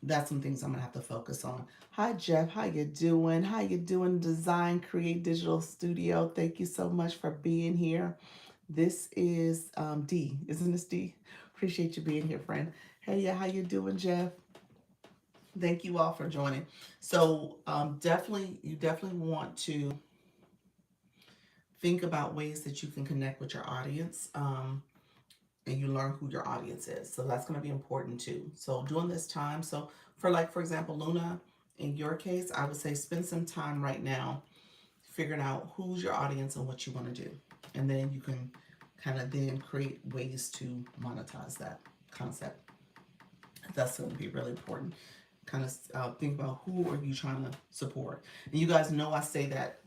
That's some things I'm gonna have to focus on. Hi Jeff, how you doing? How you doing? Design Create Digital Studio. Thank you so much for being here. This is D, isn't this D? Appreciate you being here, friend. Hey, yeah, how you doing, Jeff? Thank you all for joining. So definitely, you definitely want to think about ways that you can connect with your audience. And you learn who your audience is. So that's going to be important too. So during this time, so for like, for example, Luna, in your case, I would say spend some time right now figuring out who's your audience and what you want to do. And then you can kind of then create ways to monetize that concept. That's going to be really important. Kind of think about who are you trying to support. And you guys know I say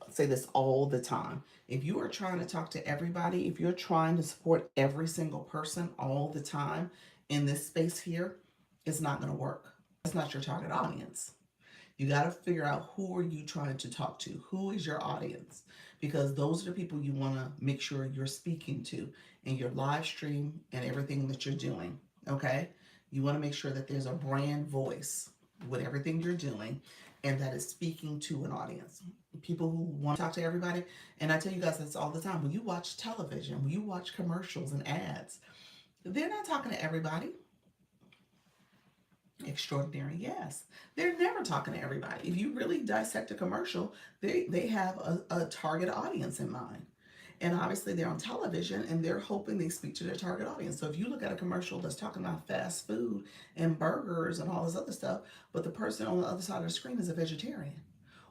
this all the time. If you are trying to talk to everybody, if you're trying to support every single person all the time in this space here, it's not going to work. That's not your target audience. You got to figure out who are you trying to talk to? Who is your audience? Because those are the people you want to make sure you're speaking to in your live stream and everything that you're doing. Okay? You want to make sure that there's a brand voice with everything you're doing and that is speaking to an audience. People who want to talk to everybody. And I tell you guys this all the time. When you watch television, when you watch commercials and ads, they're not talking to everybody. Extraordinary, yes. They're never talking to everybody. If you really dissect a commercial, they have a target audience in mind. And obviously they're on television and they're hoping they speak to their target audience. So if you look at a commercial that's talking about fast food and burgers and all this other stuff, but the person on the other side of the screen is a vegetarian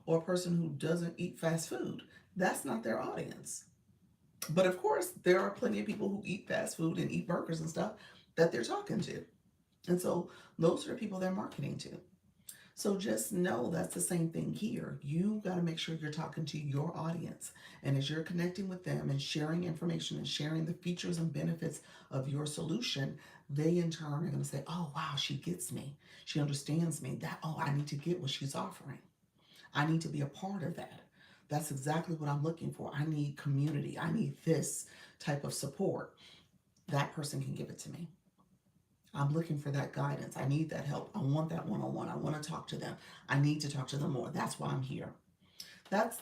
or a person who doesn't eat fast food, that's not their audience. But of course, there are plenty of people who eat fast food and eat burgers and stuff that they're talking to. And so those are the people they're marketing to. So just know that's the same thing here. You got to make sure you're talking to your audience. And as you're connecting with them and sharing information and sharing the features and benefits of your solution, they in turn are going to say, oh, wow, she gets me. She understands me. Oh, I need to get what she's offering. I need to be a part of that. That's exactly what I'm looking for. I need community. I need this type of support. That person can give it to me. I'm looking for that guidance. I need that help. I want that one-on-one. I want to talk to them. I need to talk to them more. That's why I'm here. That's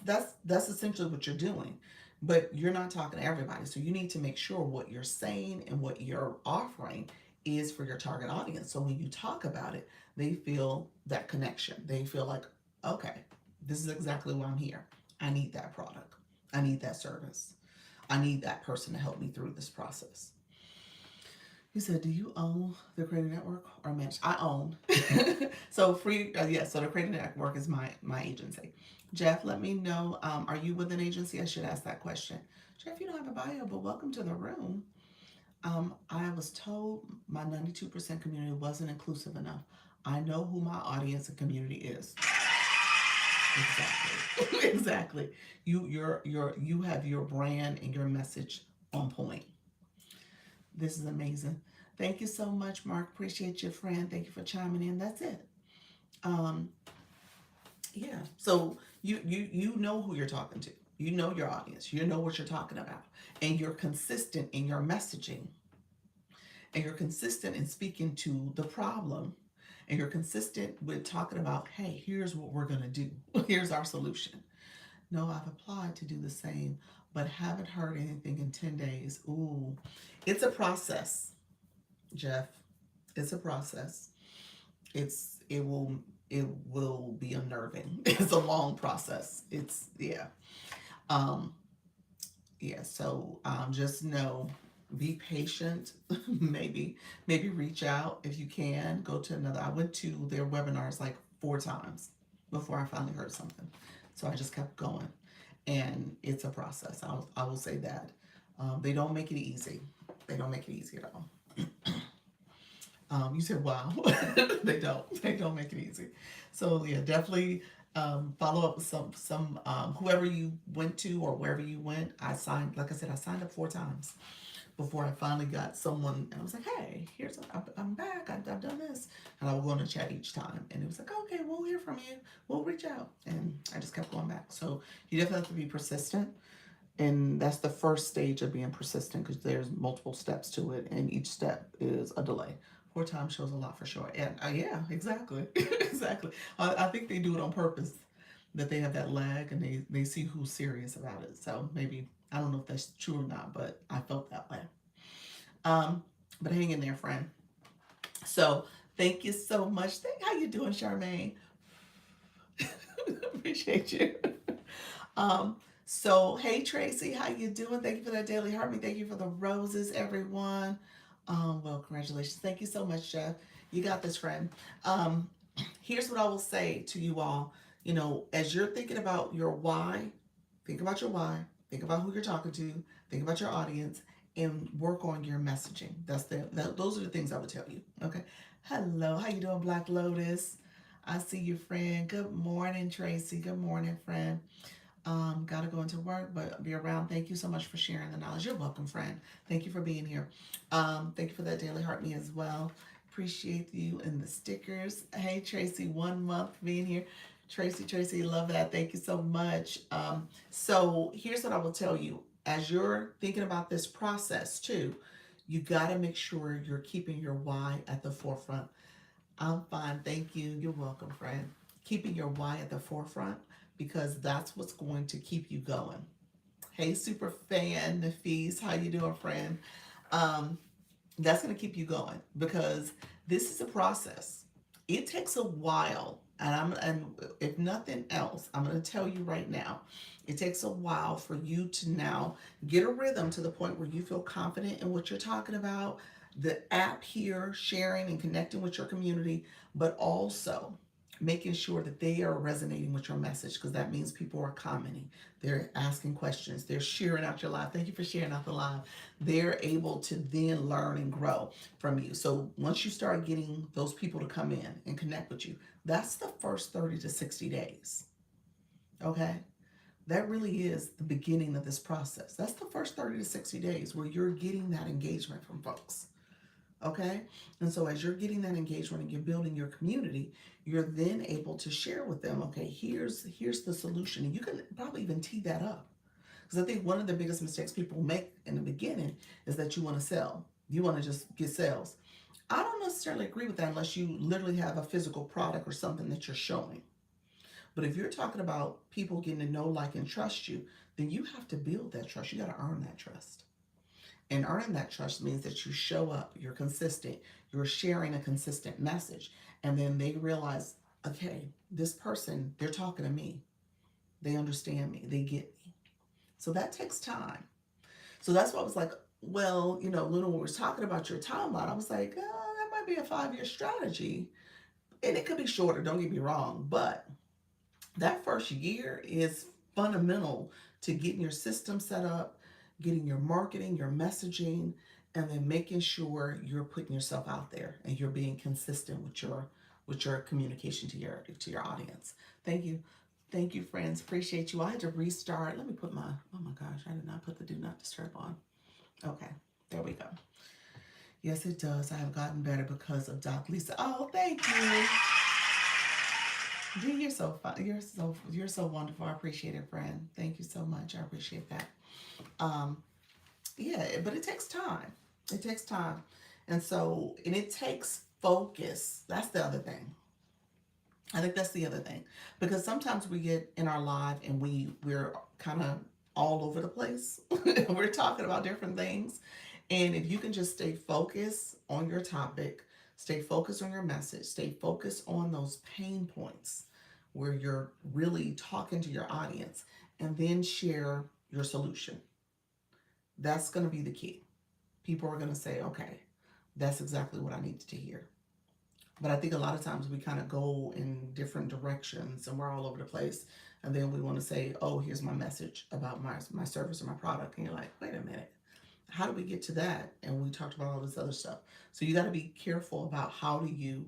essentially what you're doing. But you're not talking to everybody. So you need to make sure what you're saying and what you're offering is for your target audience. So when you talk about it, they feel that connection. They feel like, okay, this is exactly why I'm here. I need that product. I need that service. I need that person to help me through this process. He said, "Do you own the Creative Network or manage?" I own. So free, yes. So the Creative Network is my agency. Jeff, let me know. Are you with an agency? I should ask that question. Jeff, you don't have a bio, but welcome to the room. I was told my 92% community wasn't inclusive enough. I know who my audience and community is. Exactly. Exactly. You have your brand and your message on point. This is amazing. Thank you so much, Mark. Appreciate your friend. Thank you for chiming in. That's it. Um, yeah. So you know who you're talking to. You know your audience. You know what you're talking about, and you're consistent in your messaging, and you're consistent in speaking to the problem, and you're consistent with talking about, hey, here's what we're gonna do. Here's our solution. No, I've applied to do the same, but haven't heard anything in 10 days. Ooh, it's a process, Jeff. It's a process. It will be unnerving. It's a long process. It's yeah. Um yeah, so just know, be patient. Maybe reach out if you can. Go to another. I went to their webinars like 4 times before I finally heard something. So I just kept going. And it's a process. I will say that. They don't make it easy. They don't make it easy at all. You said, wow. They don't. They don't make it easy. So yeah, definitely follow up with some whoever you went to or wherever you went. Like I said, I signed up 4 times before I finally got someone, and I was like, hey, I'm back. I've done this, and I will go in the chat each time, and it was like, okay, we'll hear from you. We'll reach out, and I just kept going back. So you definitely have to be persistent. And that's the first stage of being persistent because there's multiple steps to it, and each step is a delay Four times shows a lot for sure. And yeah, exactly. Exactly. I think they do it on purpose, that they have that lag and they see who's serious about it. So maybe, I don't know if that's true or not, but I felt that way. Um, but hang in there, friend. So thank you so much. How you doing, Charmaine? Appreciate you. Um, so hey Tracy, how you doing? Thank you for that daily heart. Thank you for the roses, everyone. Well, congratulations. Thank you so much, Jeff. You got this, friend. Um, Here's what I will say to you all. As you're thinking about your why, think about your why, think about who you're talking to, think about your audience, and work on your messaging. Those are the things I would tell you. Okay. Hello, how you doing, Black Lotus? I see you, friend. Good morning, Tracy. Good morning, friend. Gotta go into work, but be around. Thank you so much for sharing the knowledge. You're welcome, friend. Thank you for being here. Thank you for that daily heart me as well. Appreciate you and the stickers. Hey, Tracy, 1 month being here. Tracy, love that. Thank you so much. So here's what I will tell you. As you're thinking about this process too, you gotta make sure you're keeping your why at the forefront. I'm fine, thank you. You're welcome, friend. Keeping your why at the forefront, because that's what's going to keep you going. Hey, super fan Nafis, how you doing, friend? Um, that's going to keep you going, because this is a process. It takes a while, and if nothing else, I'm going to tell you right now, it takes a while for you to now get a rhythm to the point where you feel confident in what you're talking about, the app here, sharing and connecting with your community, but also making sure that they are resonating with your message, because that means people are commenting, they're asking questions, they're sharing out your live. Thank you for sharing out the live. They're able to then learn and grow from you. So once you start getting those people to come in and connect with you, that's the first 30 to 60 days. Okay? That really is the beginning of this process. That's the first 30 to 60 days where you're getting that engagement from folks. Okay? And so as you're getting that engagement and you're building your community, you're then able to share with them, okay, here's the solution. And you can probably even tee that up. Because I think one of the biggest mistakes people make in the beginning is that you want to sell. You want to just get sales. I don't necessarily agree with that unless you literally have a physical product or something that you're showing. But if you're talking about people getting to know, like, and trust you, then you have to build that trust. You got to earn that trust. And earning that trust means that you show up, you're consistent, you're sharing a consistent message. And then they realize, okay, this person, they're talking to me. They understand me. They get me. So that takes time. So that's why I was like, well, Luna, when we was talking about your timeline, I was like, that might be a 5-year strategy. And it could be shorter, don't get me wrong. But that first year is fundamental to getting your system set up, getting your marketing, your messaging, and then making sure you're putting yourself out there and you're being consistent with your communication to your audience. Thank you. Thank you, friends. Appreciate you. I had to restart. Let me put oh my gosh, I did not put the do not disturb on. Okay, there we go. Yes, it does. I have gotten better because of Doc Lisa. Oh, thank you. You're so fun. You're so wonderful. I appreciate it, friend. Thank you so much. I appreciate that. Um, yeah, but it takes time. It takes time, and it takes focus. That's the other thing. I think that's the other thing, because sometimes we get in our live and we're kind of all over the place. We're talking about different things, and if you can just stay focused on your topic, stay focused on your message, stay focused on those pain points where you're really talking to your audience, and then share your solution. That's going to be the key. People are going to say, okay, that's exactly what I needed to hear. But I think a lot of times we kind of go in different directions and we're all over the place. And then we want to say, oh, here's my message about my service or my product. And you're like, wait a minute, how do we get to that? And we talked about all this other stuff. So you got to be careful about how do you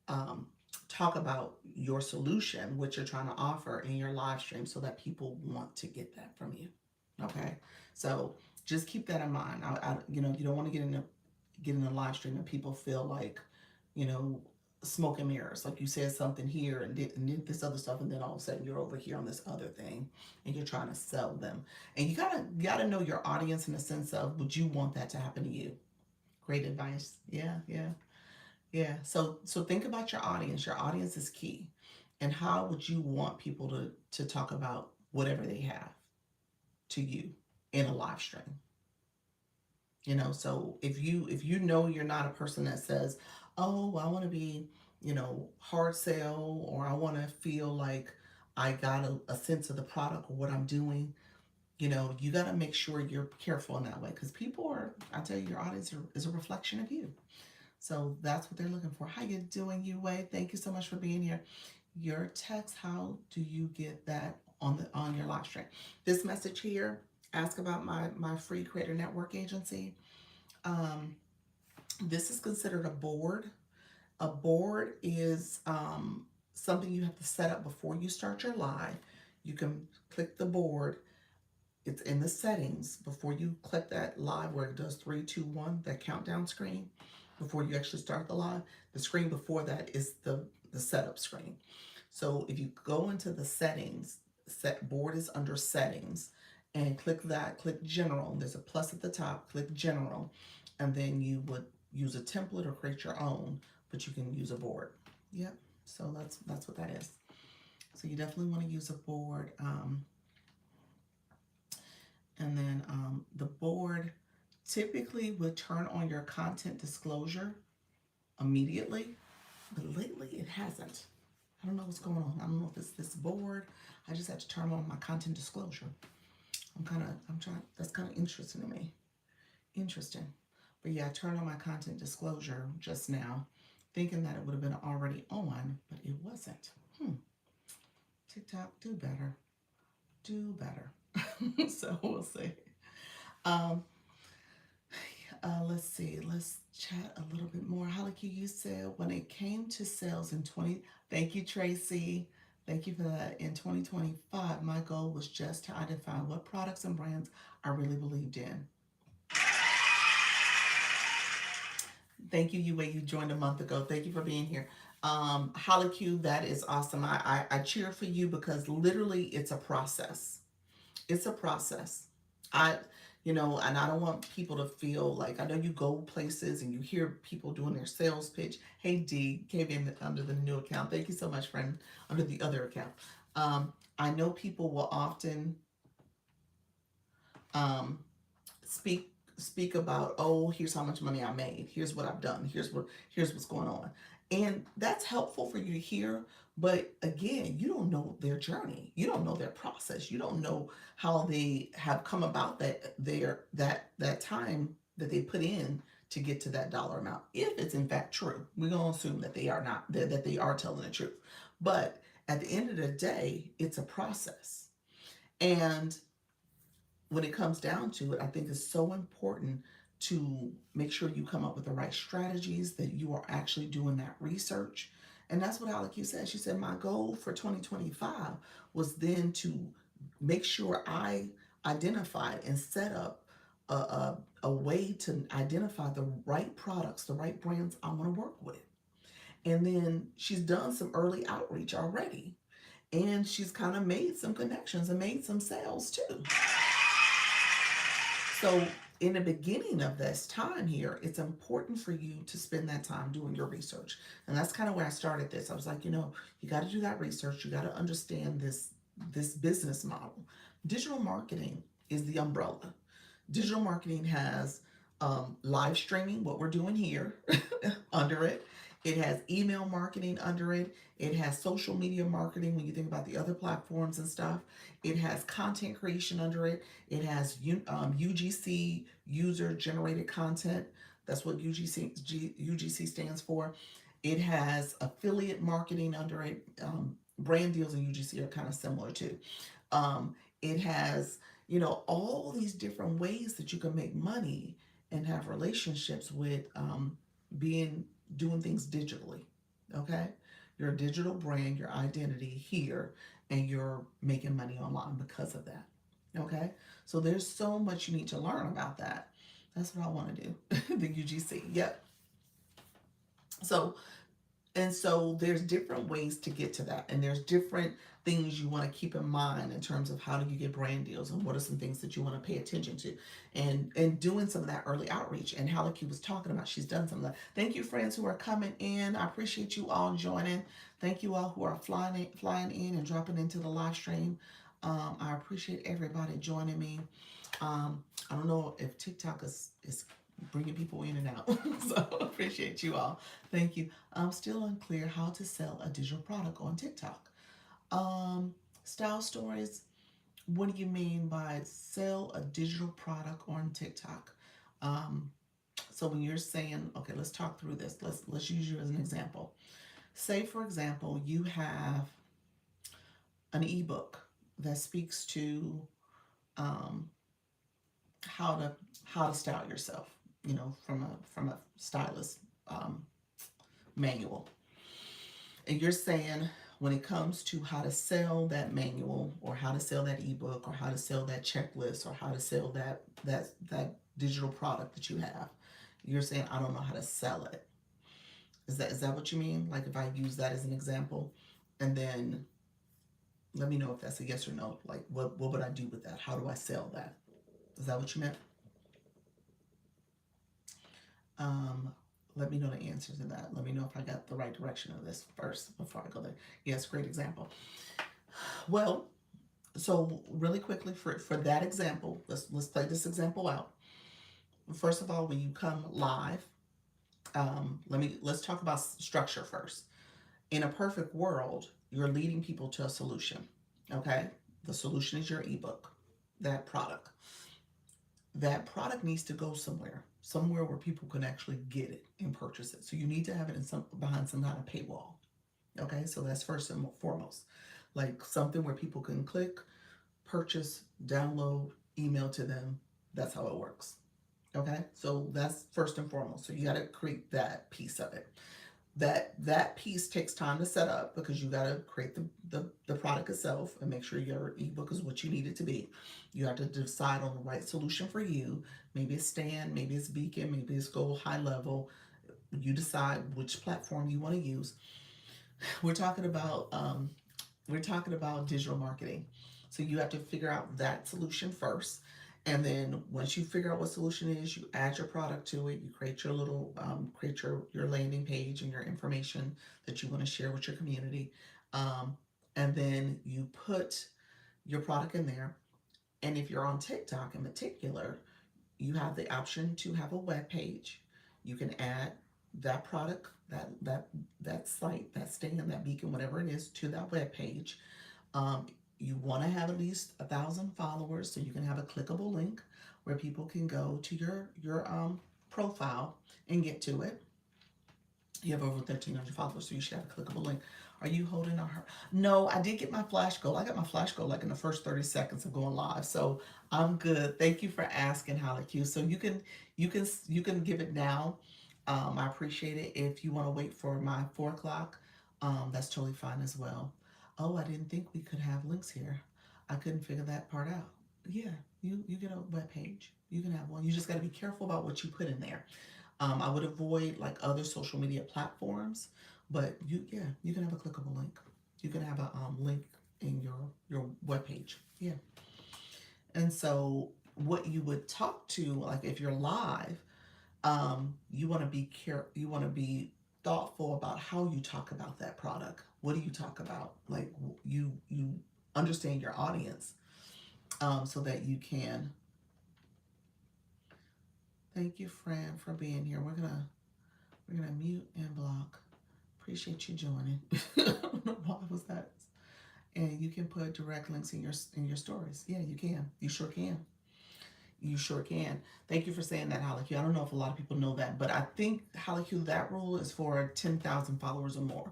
um, talk about your solution, what you're trying to offer in your live stream, so that people want to get that from you. Okay. So just keep that in mind. You don't want to get in a live stream and people feel like, you know, smoke and mirrors. Like you said something here and did this other stuff, and then all of a sudden you're over here on this other thing, and you're trying to sell them. And you gotta know your audience in the sense of, would you want that to happen to you? Great advice. Yeah, yeah. Yeah. So think about your audience. Your audience is key. And how would you want people to talk about whatever they have to you in a live stream? So if you know you're not a person that says, "Oh, I want to be, hard sell, or I want to feel like I got a sense of the product or what I'm doing." You got to make sure you're careful in that way, because people are, I tell you, your audience is a reflection of you. So that's what they're looking for. How you doing, you Wei? Thank you so much for being here. Your text, how do you get that on your live stream? This message here, ask about my free creator network agency. Um, this is considered a board. A board is something you have to set up before you start your live. You can click the board. It's in the settings before you click that live where it does 3, 2, 1, that countdown screen. Before you actually start the live, the screen before that is the setup screen. So if you go into the settings, set board is under settings, and click that, click general. There's a plus at the top, click general, and then you would use a template or create your own, but you can use a board. Yep. So that's what that is. So you definitely want to use a board. And then the board typically would turn on your content disclosure immediately, but lately it hasn't. I don't know what's going on. I don't know if it's this board. I just had to turn on my content disclosure. I'm trying, that's kind of interesting to me. Interesting. But yeah, I turned on my content disclosure just now, thinking that it would have been already on, but it wasn't. TikTok, do better. Do better. So we'll see. Um, let's see. Let's chat a little bit more. Haliki, you said when it came to sales in 20, thank you, Tracy. Thank you for that. In 2025, my goal was just to identify what products and brands I really believed in. Thank you, Yue. You joined a month ago. Thank you for being here. Holly Q, that is awesome. I cheer for you because literally it's a process. It's a process. I, and I don't want people to feel like, I know you go places and you hear people doing their sales pitch. Hey, D, came in under the new account. Thank you so much, friend, under the other account. I know people will often um, speak about, oh, here's how much money I made, here's what I've done, here's what's going on, and that's helpful for you to hear. But again, you don't know their journey, you don't know their process, you don't know how they have come about that time that they put in to get to that dollar amount. If it's in fact true, we're going to assume that they are not, that they are telling the truth. But at the end of the day, it's a process. And when it comes down to it, I think it's so important to make sure you come up with the right strategies, that you are actually doing that research. And that's what Alec said. She said, my goal for 2025 was then to make sure I identified and set up a way to identify the right products, the right brands I want to work with. And then she's done some early outreach already. And she's kind of made some connections and made some sales too. So in the beginning of this time here, it's important for you to spend that time doing your research. And that's kind of where I started this. I was like, you got to do that research. You got to understand this business model. Digital marketing is the umbrella. Digital marketing has live streaming, what we're doing here, under it. It has email marketing under it. It has social media marketing when you think about the other platforms and stuff. It has content creation under it. It has UGC, user generated content. That's what UGC stands for. It has affiliate marketing under it. Brand deals and UGC are kind of similar too. It has, all these different ways that you can make money and have relationships with doing things digitally. Okay? You're a digital brand, your identity here, and you're making money online because of that. Okay? So there's so much you need to learn about that. That's what I want to do. The UGC. Yep. So And so there's different ways to get to that. And there's different things you want to keep in mind in terms of how do you get brand deals and what are some things that you want to pay attention to. And doing some of that early outreach. And Halleck was talking about, she's done some of that. Thank you, friends who are coming in. I appreciate you all joining. Thank you all who are flying in and dropping into the live stream. I appreciate everybody joining me. I don't know if TikTok is bringing people in and out. So I appreciate you all. Thank you. I'm still unclear how to sell a digital product on TikTok. Style stories. What do you mean by sell a digital product on TikTok? Um, so when you're saying, okay, let's talk through this. Let's use you as an example. Say, for example, you have an ebook that speaks to um, how to style yourself, from a stylist um, manual. And you're saying when it comes to how to sell that manual or how to sell that ebook or how to sell that checklist or how to sell that digital product that you have, you're saying I don't know how to sell it. Is that what you mean? Like if I use that as an example, and then let me know if that's a yes or no. Like what would I do with that? How do I sell that? Is that what you meant? Um, Let me know the answer to that. Let me know if I got the right direction of this first before I go there. Yes, great example. Well, so really quickly for that example, let's play this example out. First of all, when you come live, let's talk about structure first. In a perfect world, you're leading people to a solution. Okay, the solution is your ebook, that product. That product needs to go somewhere where people can actually get it and purchase it. So you need to have it behind some kind of paywall. Okay, so that's first and foremost, like something where people can click, purchase, download, email to them. That's how it works. Okay, so that's first and foremost. So you got to create that piece of it. That piece takes time to set up because you got to create the product itself and make sure your ebook is what you need it to be. You have to decide on the right solution for you. Maybe it's Stand, maybe it's Beacon, maybe it's Go High Level. You decide which platform you want to use. We're talking about digital marketing. So you have to figure out that solution first. And then once you figure out what solution is, you add your product to it. You create your little, create your landing page and your information that you want to share with your community. Um, and then you put your product in there. And if you're on TikTok in particular, you have the option to have a web page. You can add that product, that site, that Stand, that Beacon, whatever it is, to that web page. Um, you want to have at least 1,000 followers, so you can have a clickable link where people can go to your profile and get to it. You have over 1,300 followers, so you should have a clickable link. Are you holding a heart? No, I did get my flash goal. I got my flash goal like in the first 30 seconds of going live, so I'm good. Thank you for asking, Halleck. So you can give it now. I appreciate it. If you want to wait for my 4 o'clock, that's totally fine as well. Oh, I didn't think we could have links here. I couldn't figure that part out. Yeah, you get a web page. You can have one. You just got to be careful about what you put in there. I would avoid like other social media platforms, but you can have a clickable link. You can have a link in your web page. Yeah. And so what you would talk to, like if you're live, you want to be you want to be thoughtful about how you talk about that product. What do you talk about? Like you understand your audience, so that you can. Thank you, Fran, for being here. We're gonna mute and block. Appreciate you joining. I don't know why was that. And you can put direct links in your stories. Yeah, you can. You sure can. You sure can. Thank you for saying that, Halleck. I don't know if a lot of people know that, but I think, Halleck, that rule is for 10,000 followers or more.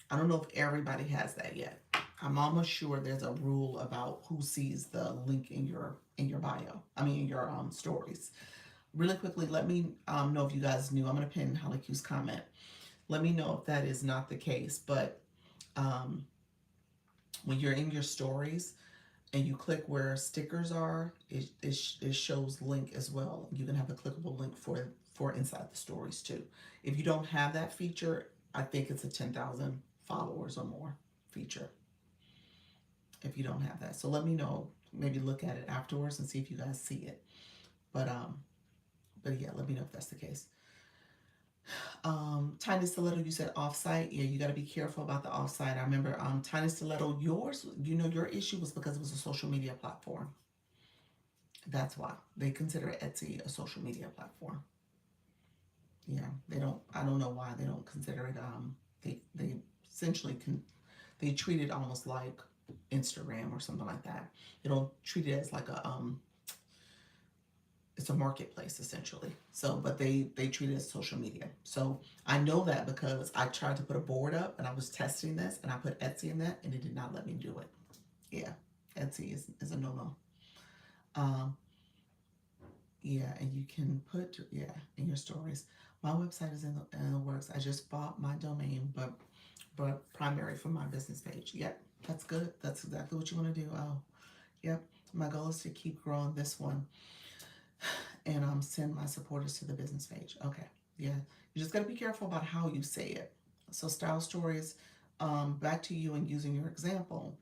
I don't know if everybody has that yet. I'm almost sure there's a rule about who sees the link in your bio. I mean, in your stories. Really quickly, let me know if you guys knew. I'm going to pin Halleck's comment. Let me know if that is not the case. But when you're in your stories and you click where stickers are, it shows link as well. You can have a clickable link for inside the stories too. If you don't have that feature, I think it's a 10,000 followers or more feature if you don't have that. So let me know. Maybe look at it afterwards and see if you guys see it. But yeah, let me know if that's the case. Tiny Stiletto, you said offsite. Yeah, you got to be careful about the offsite. I remember Tiny Stiletto, yours, your issue was because it was a social media platform. That's why they consider Etsy a social media platform. Yeah, they don't. I don't know why they don't consider it. They essentially they treat it almost like Instagram or something like that. They don't treat it as like it's a marketplace essentially. So, but they treat it as social media. So I know that because I tried to put a board up and I was testing this and I put Etsy in that and it did not let me do it. Yeah, Etsy is a no-no. Um, yeah, and you can put in your stories. My website is in the works. I just bought my domain, but primary for my business page. Yep, that's good. That's exactly what you want to do. Oh, yep. My goal is to keep growing this one and send my supporters to the business page. Okay, yeah. You just got to be careful about how you say it. So style stories, back to you and using your example.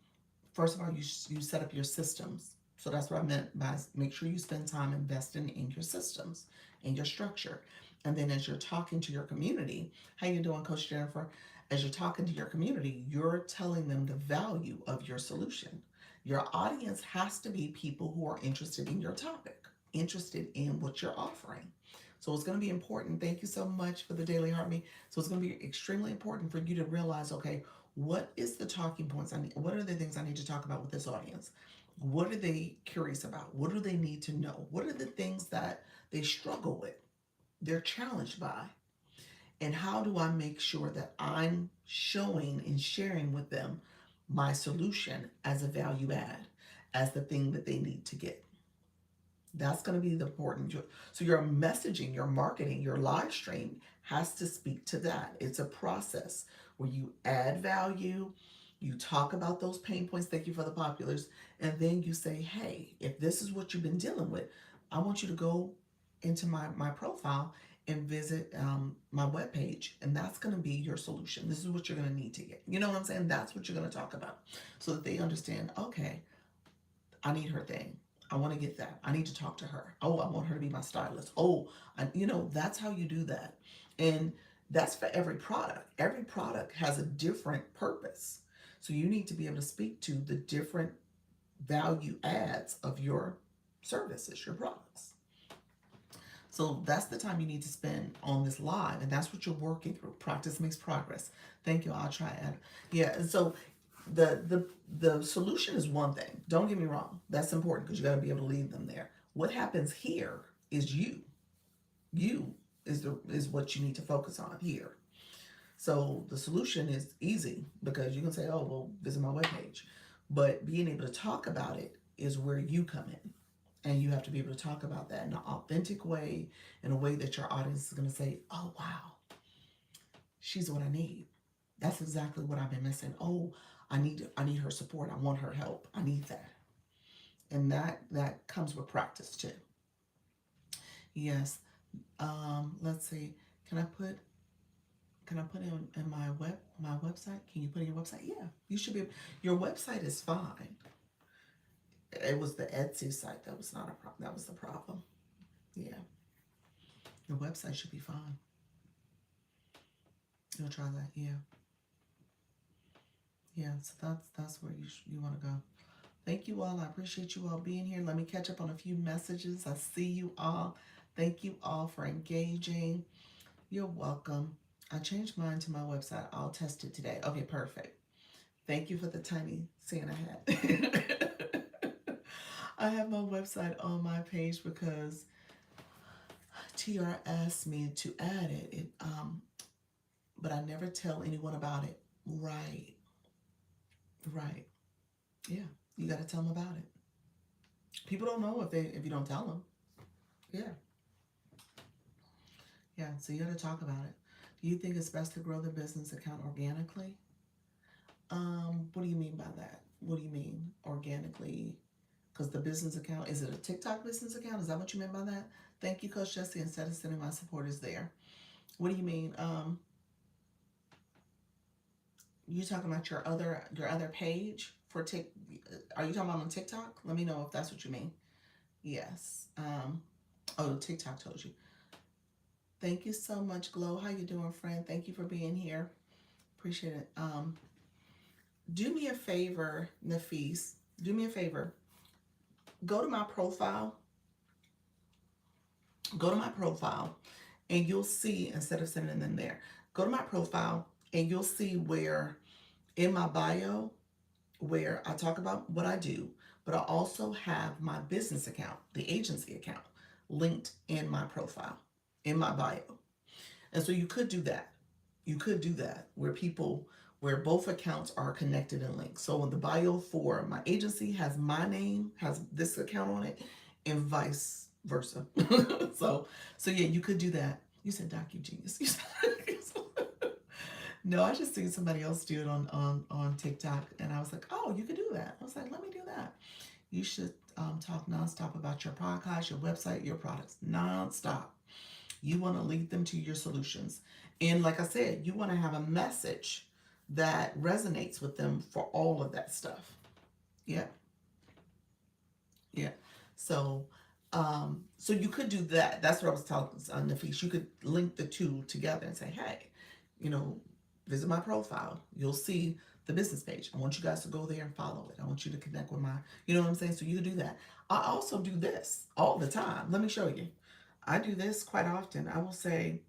First of all, you set up your systems. So that's what I meant by make sure you spend time investing in your systems and your structure. And then as you're talking to your community, how you doing, Coach Jennifer? As you're talking to your community, you're telling them the value of your solution. Your audience has to be people who are interested in your topic, interested in what you're offering. So it's going to be important. Thank you so much for the Daily Heart Me. So it's going to be extremely important for you to realize, okay, what is the talking points I need? What are the things I need to talk about with this audience? What are they curious about? What do they need to know? What are the things that they struggle with? They're challenged by? And how do I make sure that I'm showing and sharing with them my solution as a value add, as the thing that they need to get? That's going to be the important. So your messaging, your marketing, your live stream has to speak to that. It's a process where you add value, you talk about those pain points. Thank you for the populars, and then you say, "Hey, if this is what you've been dealing with, I want you to go into my profile and visit my webpage, and that's going to be your solution. This is what you're going to need to get. You know what I'm saying? That's what you're going to talk about, so that they understand. Okay, I need her thing. I want to get that. I need to talk to her. Oh, I want her to be my stylist. Oh, that's how you do that. And that's for every product. Every product has a different purpose. So you need to be able to speak to the different value adds of your services, your products. So that's the time you need to spend on this live, and that's what you're working through. Practice makes progress. Thank you. I'll try it. Yeah, and so the solution is one thing. Don't get me wrong. That's important because you got to be able to lead them there. What happens here is you. You is what you need to focus on here. So the solution is easy because you can say, "Oh, well, visit my webpage," but being able to talk about it is where you come in. And you have to be able to talk about that in an authentic way, in a way that your audience is going to say, "Oh, wow, she's what I need. That's exactly what I've been missing. Oh, I need her support. I want her help. I need that." And that comes with practice too. Yes. Let's see. Can I put in my website? Can you put in your website? Yeah, you should be. Your website is fine. It was the Etsy site that was not a problem. That was the problem. Yeah, your website should be fine. You'll try that. Yeah, yeah. So that's where you want to go. Thank you all. I appreciate you all being here. Let me catch up on a few messages. I see you all. Thank you all for engaging. You're welcome. I changed mine to my website. I'll test it today. Okay, perfect. Thank you for the tiny Santa hat. I have my website on my page because TR asked me to add but I never tell anyone about it. Right, right. Yeah, you got to tell them about it. People don't know if you don't tell them. Yeah, yeah. So you got to talk about it. Do you think it's best to grow the business account organically? What do you mean by that? What do you mean organically? Because the business account, is it a TikTok business account? Is that what you meant by that? Thank you, Coach Jesse. Instead of sending my supporters there, what do you mean? You talking about your other page for Tik? Are you talking about on TikTok? Let me know if that's what you mean. Yes. Oh, TikTok told you. Thank you so much, Glow. How you doing, friend? Thank you for being here. Appreciate it. Do me a favor, Nafis. Do me a favor. Go to my profile. Go to my profile, and you'll see, instead of sending them there, go to my profile, and you'll see where in my bio where I talk about what I do, but I also have my business account, the agency account, linked in my profile, in my bio. And so you could do that. You could do that where both accounts are connected and linked. So in the bio for my agency has my name, has this account on it, and vice versa. so so yeah, you could do that. You said Doc, you genius. No, I just seen somebody else do it on TikTok, and I was like, oh, you could do that. I was like, let me do that. You should talk nonstop about your podcast, your website, your products, nonstop. You want to lead them to your solutions. And like I said, you want to have a message that resonates with them for all of that stuff. Yeah, yeah. So, so you could do that. That's what I was talking on Nafis. You could link the two together and say, hey, you know, visit my profile. You'll see the business page. I want you guys to go there and follow it. I want you to connect with my, you know what I'm saying? So you do that. I also do this all the time. Let me show you. I do this quite often. I will say,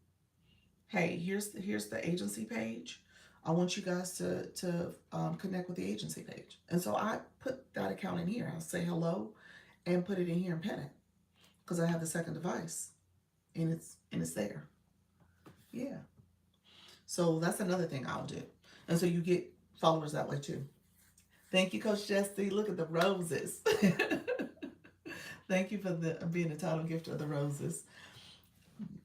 hey, here's the agency page. I want you guys to connect with the agency page. And so I put that account in here. I'll say hello and put it in here and pin it because I have the second device and it's there. Yeah. So that's another thing I'll do. And so you get followers that way too. Thank you, Coach Jesse. Look at the roses. Thank you for being the title gift of the roses.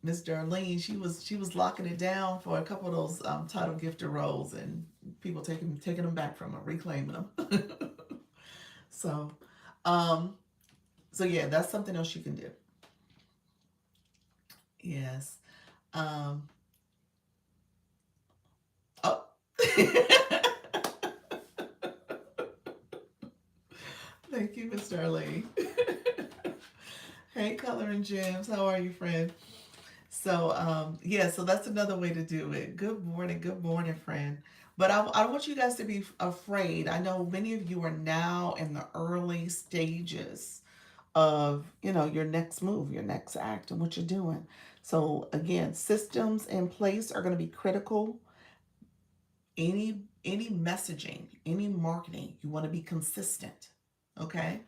Miss Darlene, she was locking it down for a couple of those title gifted roles, and people taking them back from her, reclaiming them. so, um, so yeah, that's something else you can do. Yes. Um, oh. Thank you, Miss Darlene. Hey, Color and Gems, how are you, friend? So, yeah, so that's another way to do it. Good morning, friend. But I don't want you guys to be afraid. I know many of you are now in the early stages of, your next move, your next act, and what you're doing. So, again, systems in place are going to be critical. Any messaging, any marketing, you want to be consistent. Okay?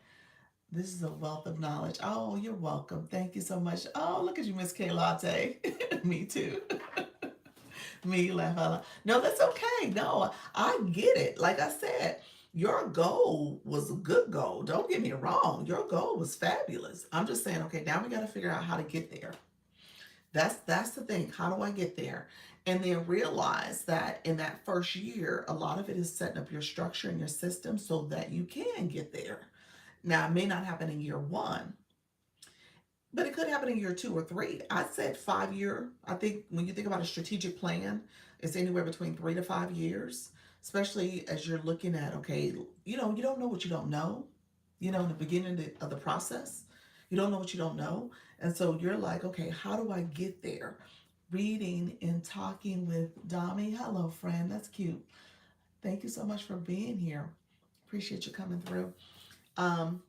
This is a wealth of knowledge. Oh, you're welcome. Thank you so much. Oh, look at you, Miss K Latte. Me too. Me laugh out loud. No, that's okay. No, I get it. Like I said, your goal was a good goal. Don't get me wrong. Your goal was fabulous. I'm just saying, okay, now we got to figure out how to get there. That's the thing. How do I get there? And then realize that in that first year, a lot of it is setting up your structure and your system so that you can get there. Now, it may not happen in year one, but it could happen in year 2 or 3. I said 5 year. I think when you think about a strategic plan, it's anywhere between 3 to 5 years, especially as you're looking at, okay, you don't know what you don't know, in the beginning of the process. You don't know what you don't know. And so you're like, okay, how do I get there? Reading and talking with Dami. Hello, friend. That's cute. Thank you so much for being here. Appreciate you coming through. Um,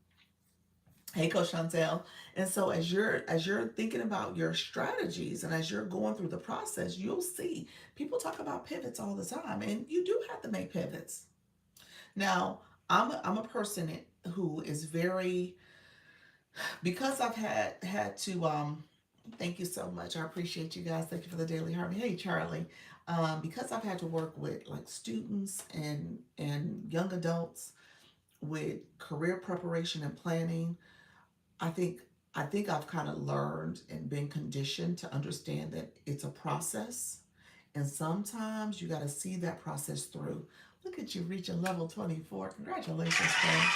Hey, Coach Chantel. And so as you're thinking about your strategies and as you're going through the process, you'll see people talk about pivots all the time, and you do have to make pivots. Now, I'm a person who is very, because I've had to thank you so much. I appreciate you guys. Thank you for the daily harmony. Hey, Charlie. Because I've had to work with like students and young adults with career preparation and planning, I think I think I've kind of learned and been conditioned to understand that it's a process. And sometimes you got to see that process through. Look at you reaching level 24. Congratulations, friend.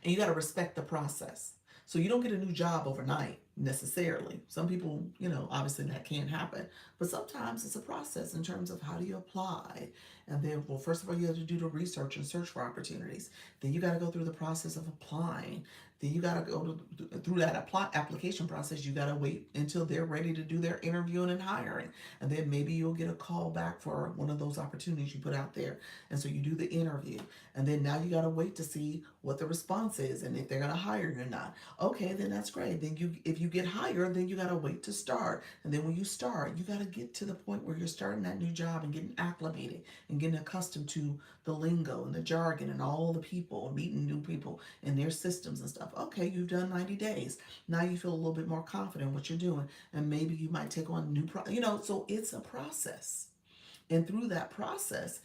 And you got to respect the process. So you don't get a new job overnight. necessarily. Some people, obviously that can happen, but sometimes it's a process in terms of how do you apply. And then, well, first of all, you have to do the research and search for opportunities. Then you got to go through the process of applying. Then you got to go through that application process. You got to wait until they're ready to do their interviewing and hiring. And then maybe you'll get a call back for one of those opportunities you put out there. And so you do the interview. And then now you got to wait to see what the response is and if they're going to hire you or not. Okay, then that's great. Then if you get hired, then you got to wait to start. And then when you start, you got to get to the point where you're starting that new job and getting acclimated and getting accustomed to the lingo and the jargon and all the people and meeting new people and their systems and stuff. Okay, you've done 90 days. Now you feel a little bit more confident in what you're doing. And maybe you might take on new, so it's a process. And through that process,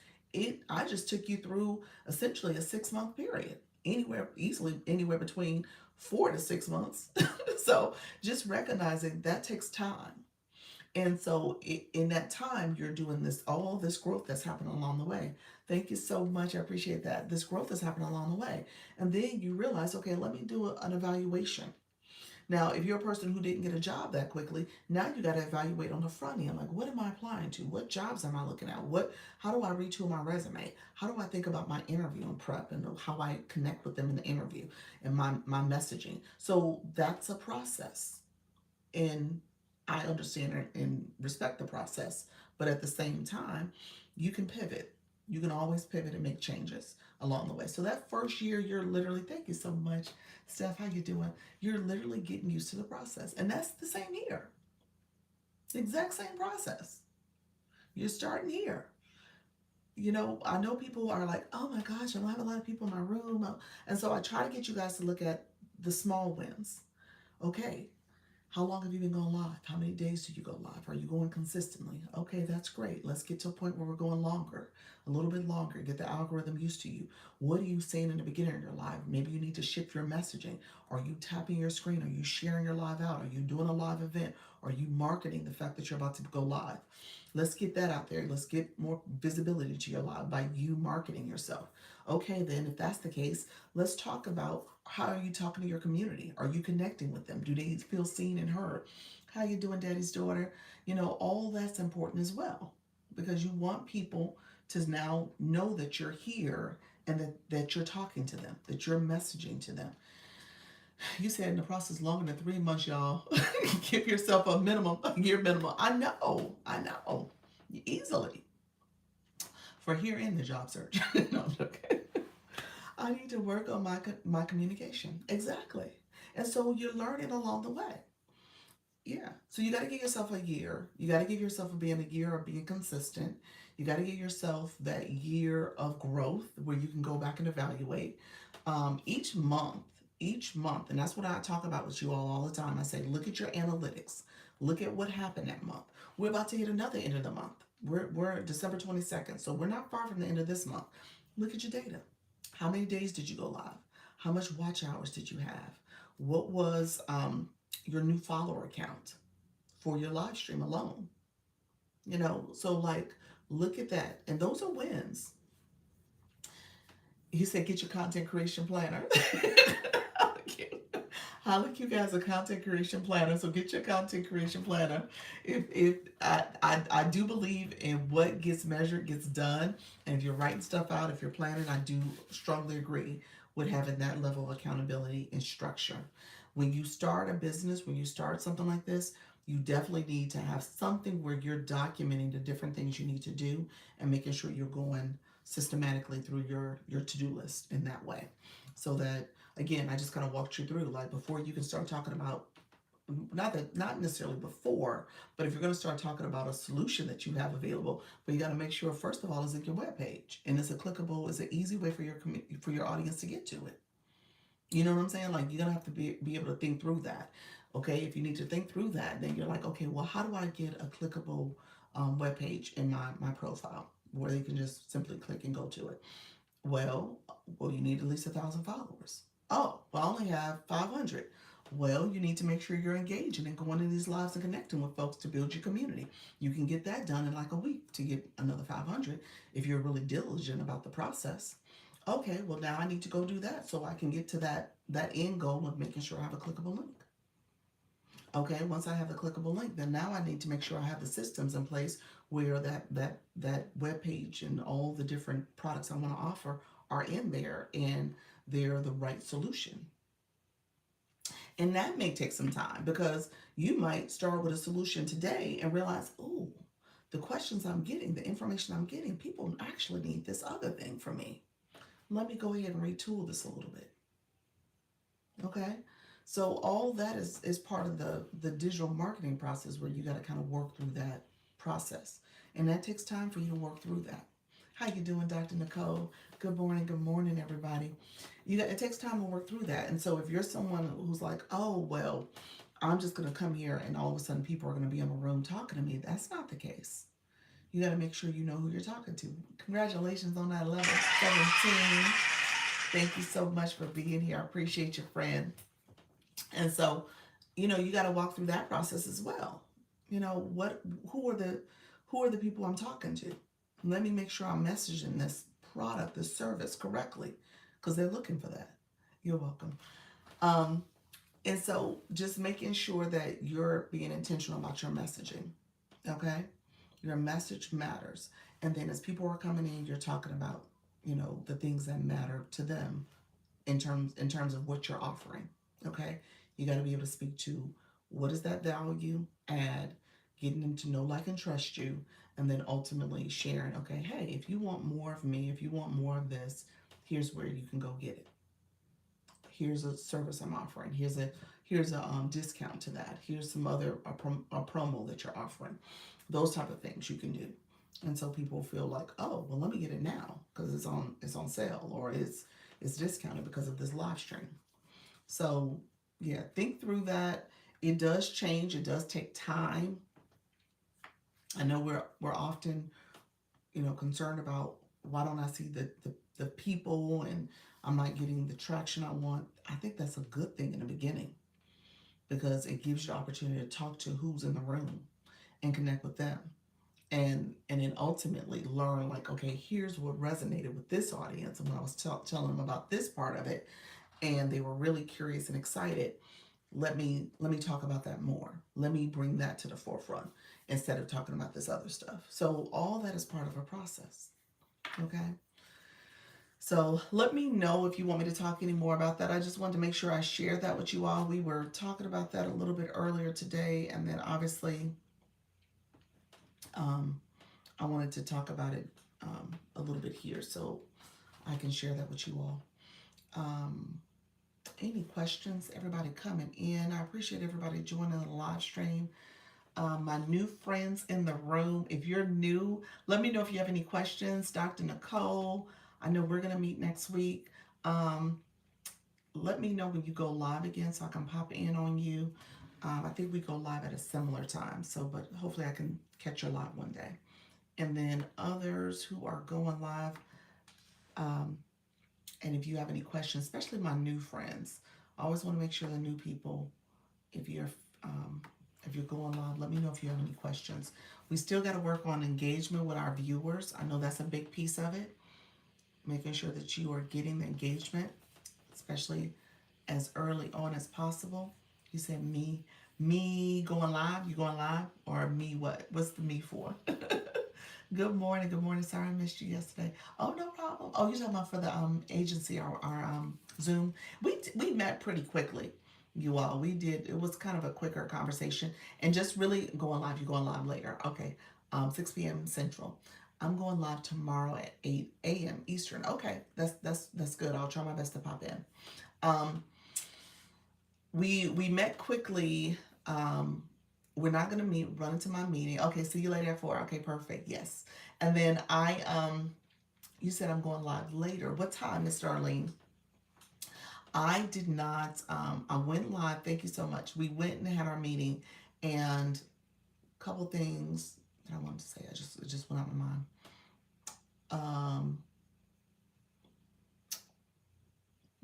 I just took you through essentially a 6-month period, anywhere between 4 to 6 months. So just recognizing that takes time. And so in that time, you're doing all this growth that's happening along the way. Thank you so much. I appreciate that. This growth is happening along the way. And then you realize, okay, let me do an evaluation. Now, if you're a person who didn't get a job that quickly, now you got to evaluate on the front end. Like, what am I applying to? What jobs am I looking at? How do I retool my resume? How do I think about my interview and prep and how I connect with them in the interview and my messaging? So that's a process. And I understand and respect the process. But at the same time, you can pivot. You can always pivot and make changes along the way. So that first year, you're literally, thank you so much, Steph, how you doing? You're literally getting used to the process. And that's the same here. The exact same process. You're starting here. I know people are like, oh my gosh, I don't have a lot of people in my room. And so I try to get you guys to look at the small wins. Okay, how long have you been going live? How many days do you go live? Are you going consistently? Okay, that's great. Let's get to a point where we're going longer, a little bit longer, get the algorithm used to you. What are you saying in the beginning of your live? Maybe you need to shift your messaging. Are you tapping your screen? Are you sharing your live out? Are you doing a live event? Are you marketing the fact that you're about to go live? Let's get that out there. Let's get more visibility to your live by you marketing yourself. Okay, then if that's the case, let's talk about how are you talking to your community? Are you connecting with them? Do they feel seen and heard? How you doing, Daddy's daughter? All that's important as well because you want people to now know that you're here and that you're talking to them, that you're messaging to them. You said in the process longer than 3 months, y'all. Give yourself a year minimum. I know. Easily. For here in the job search. No, okay. I need to work on my communication. Exactly. And so you're learning along the way. Yeah. So you got to give yourself a year. You got to give yourself a year of being consistent. You got to give yourself that year of growth where you can go back and evaluate. Each month, and that's what I talk about with you all the time. I say, look at your analytics. Look at what happened that month. We're about to hit another end of the month. We're December 22nd, so we're not far from the end of this month. Look at your data. How many days did you go live? How much watch hours did you have? What was your new follower count for your live stream alone? So like, look at that. And those are wins. He said, get your content creation planner. How cute guys a content creation planner. So get your content creation planner. If I do believe in what gets measured gets done. And if you're writing stuff out, if you're planning, I do strongly agree with having that level of accountability and structure. When you start a business, when you start something like this, you definitely need to have something where you're documenting the different things you need to do and making sure you're going systematically through your to-do list in that way. So that, again, I just kind of walked you through, like before you can start talking about, not necessarily before, but if you're going to start talking about a solution that you have available, but you got to make sure, first of all, is it your webpage and it's a clickable, it's an easy way for your audience to get to it. You know what I'm saying? Like, you're going to have to be able to think through that. Okay, if you need to think through that, then you're like, okay, well, how do I get a clickable webpage in my profile where they can just simply click and go to it? Well, you need at least 1,000 followers. Oh, well, I only have 500. Well, you need to make sure you're engaging and going in these lives and connecting with folks to build your community. You can get that done in like a week to get another 500 if you're really diligent about the process. Okay, well, now I need to go do that so I can get to that end goal of making sure I have a clickable link. Okay, once I have the clickable link, then now I need to make sure I have the systems in place where that web page and all the different products I want to offer are in there and they're the right solution. And that may take some time because you might start with a solution today and realize, oh, the questions I'm getting, the information I'm getting, people actually need this other thing from me. Let me go ahead and retool this a little bit. Okay. So all that is part of the digital marketing process where you got to kind of work through that process. And that takes time for you to work through that. How you doing, Dr. Nicole? Good morning, everybody. It takes time to work through that. And so if you're someone who's like, oh well, I'm just gonna come here and all of a sudden people are gonna be in a room talking to me, that's not the case. You got to make sure you know who you're talking to. Congratulations on that level 17. Thank you so much for being here. I appreciate you, friend. And so, you got to walk through that process as well. What who are the people I'm talking to? Let me make sure I'm messaging this product, this service correctly because they're looking for that. You're welcome. Um, and so just making sure that you're being intentional about your messaging. Okay? Your message matters. And then as people are coming in, you're talking about, the things that matter to them in terms of what you're offering. Okay? You got to be able to speak to what is that value add, getting them to know, like, and trust you, and then ultimately sharing, okay, hey, if you want more of me, if you want more of this, here's where you can go get it. Here's a service I'm offering. Here's a discount to that. Here's some other a promo that you're offering. Those type of things you can do, and so people feel like, oh, well, let me get it now because it's on sale or it's discounted because of this live stream. So yeah, think through that. It does change. It does take time. I know we're often concerned about why don't I see the people and I'm not getting the traction I want. I think that's a good thing in the beginning because it gives you the opportunity to talk to who's in the room and connect with them and then ultimately learn, like, okay, here's what resonated with this audience, and when I was telling them about this part of it and they were really curious and excited, let me talk about that more. Let me bring that to the forefront instead of talking about this other stuff. So all that is part of a process. Okay. So let me know if you want me to talk any more about that. I just wanted to make sure I shared that with you all. We were talking about that a little bit earlier today, and then obviously um, I wanted to talk about it a little bit here so I can share that with you all. Any questions? Everybody coming in. I appreciate everybody joining the live stream. My new friends in the room, if you're new, let me know if you have any questions. Dr. Nicole, I know we're going to meet next week. Um, Let me know when you go live again so I can pop in on you. I think we go live at a similar time, but hopefully I can catch your live one day. And then others who are going live, um, and if you have any questions, especially my new friends, I always want to make sure the new people, if you're um, if you're going live, let me know if you have any questions. We still got to work on engagement with our viewers. I know that's a big piece of it, making sure that you are getting the engagement, especially as early on as possible. You said me going live, you going live, or me what? What's the me for? Good morning, good morning. Sorry I missed you yesterday. Oh, no problem. Oh, you're talking about for the agency, our Zoom. We met pretty quickly, you all. We did. It was kind of a quicker conversation, and just really going live. You going live later? Okay, 6 p.m. Central. I'm going live tomorrow at 8 a.m. Eastern. Okay, that's good. I'll try my best to pop in. Um, we met quickly. We're not gonna meet. Run into my meeting. Okay, see you later at 4. Okay, perfect. Yes. And then you said I'm going live later. What time, Miss Darlene? I did not. I went live. Thank you so much. We went and had our meeting, and a couple things that I wanted to say. It just went out of my mind.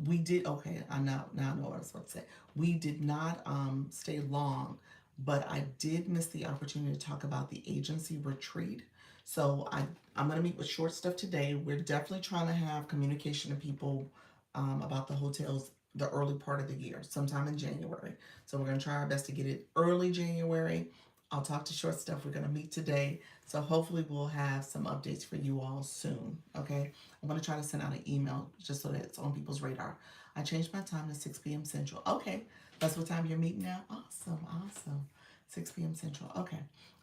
We did okay. I now know what I was supposed to say. We did not stay long, but I did miss the opportunity to talk about the agency retreat. So I'm gonna meet with short stuff today. We're definitely trying to have communication to people about the hotels the early part of the year, sometime in January. So we're going to try our best to get it early January. I'll talk to Short Stuff. We're going to meet today. So hopefully we'll have some updates for you all soon. Okay. I'm going to try to send out an email just so that it's on people's radar. I changed my time to 6 p.m. Central. Okay. That's what time you're meeting now? Awesome. Awesome. 6 p.m. Central. Okay.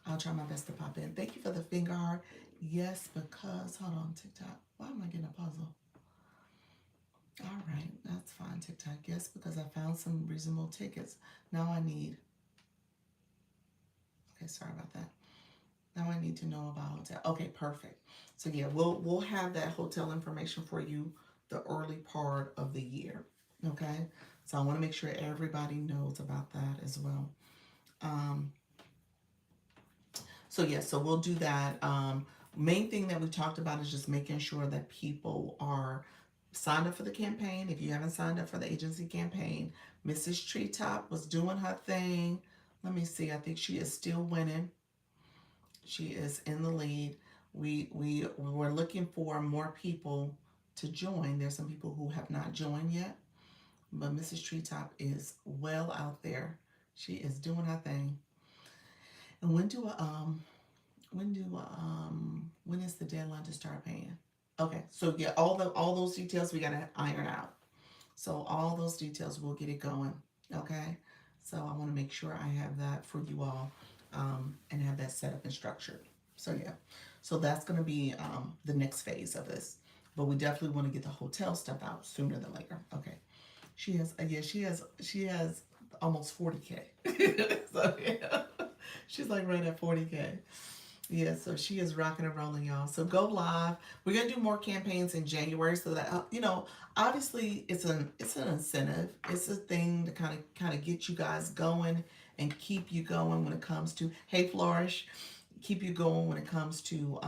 I'll try my best to pop in. Thank you for the finger heart. Yes, because, hold on, TikTok. Why am I getting a puzzle? All right, that's fine, TikTok. Yes, because I found some reasonable tickets. Now I need, okay, sorry about that. Now I need to know about hotel. Okay, perfect. So yeah, we'll have that hotel information for you the early part of the year. Okay, so I want to make sure everybody knows about that as well. Um, so yeah, so we'll do that. Main thing that we talked about is just making sure that people are signed up for the campaign. If you haven't signed up for the agency campaign, Mrs. Treetop was doing her thing. Let me see. I think she is still winning. She is in the lead. We were looking for more people to join. There's some people who have not joined yet, but Mrs. Treetop is well out there. She is doing her thing. And when is the deadline to start paying? Okay, so yeah, all those details we gotta iron out. So all those details we'll get it going. Okay, so I want to make sure I have that for you all, and have that set up and structured. So yeah, so that's gonna be the next phase of this. But we definitely want to get the hotel stuff out sooner than later. Okay, she has yeah she has almost 40K. So yeah, she's like right at 40K. Yeah, so she is rocking and rolling, y'all. So go live. We're gonna do more campaigns in January, so that obviously it's an incentive. It's a thing to kind of get you guys going and keep you going when it comes to Hey Flourish, keep you going when it comes to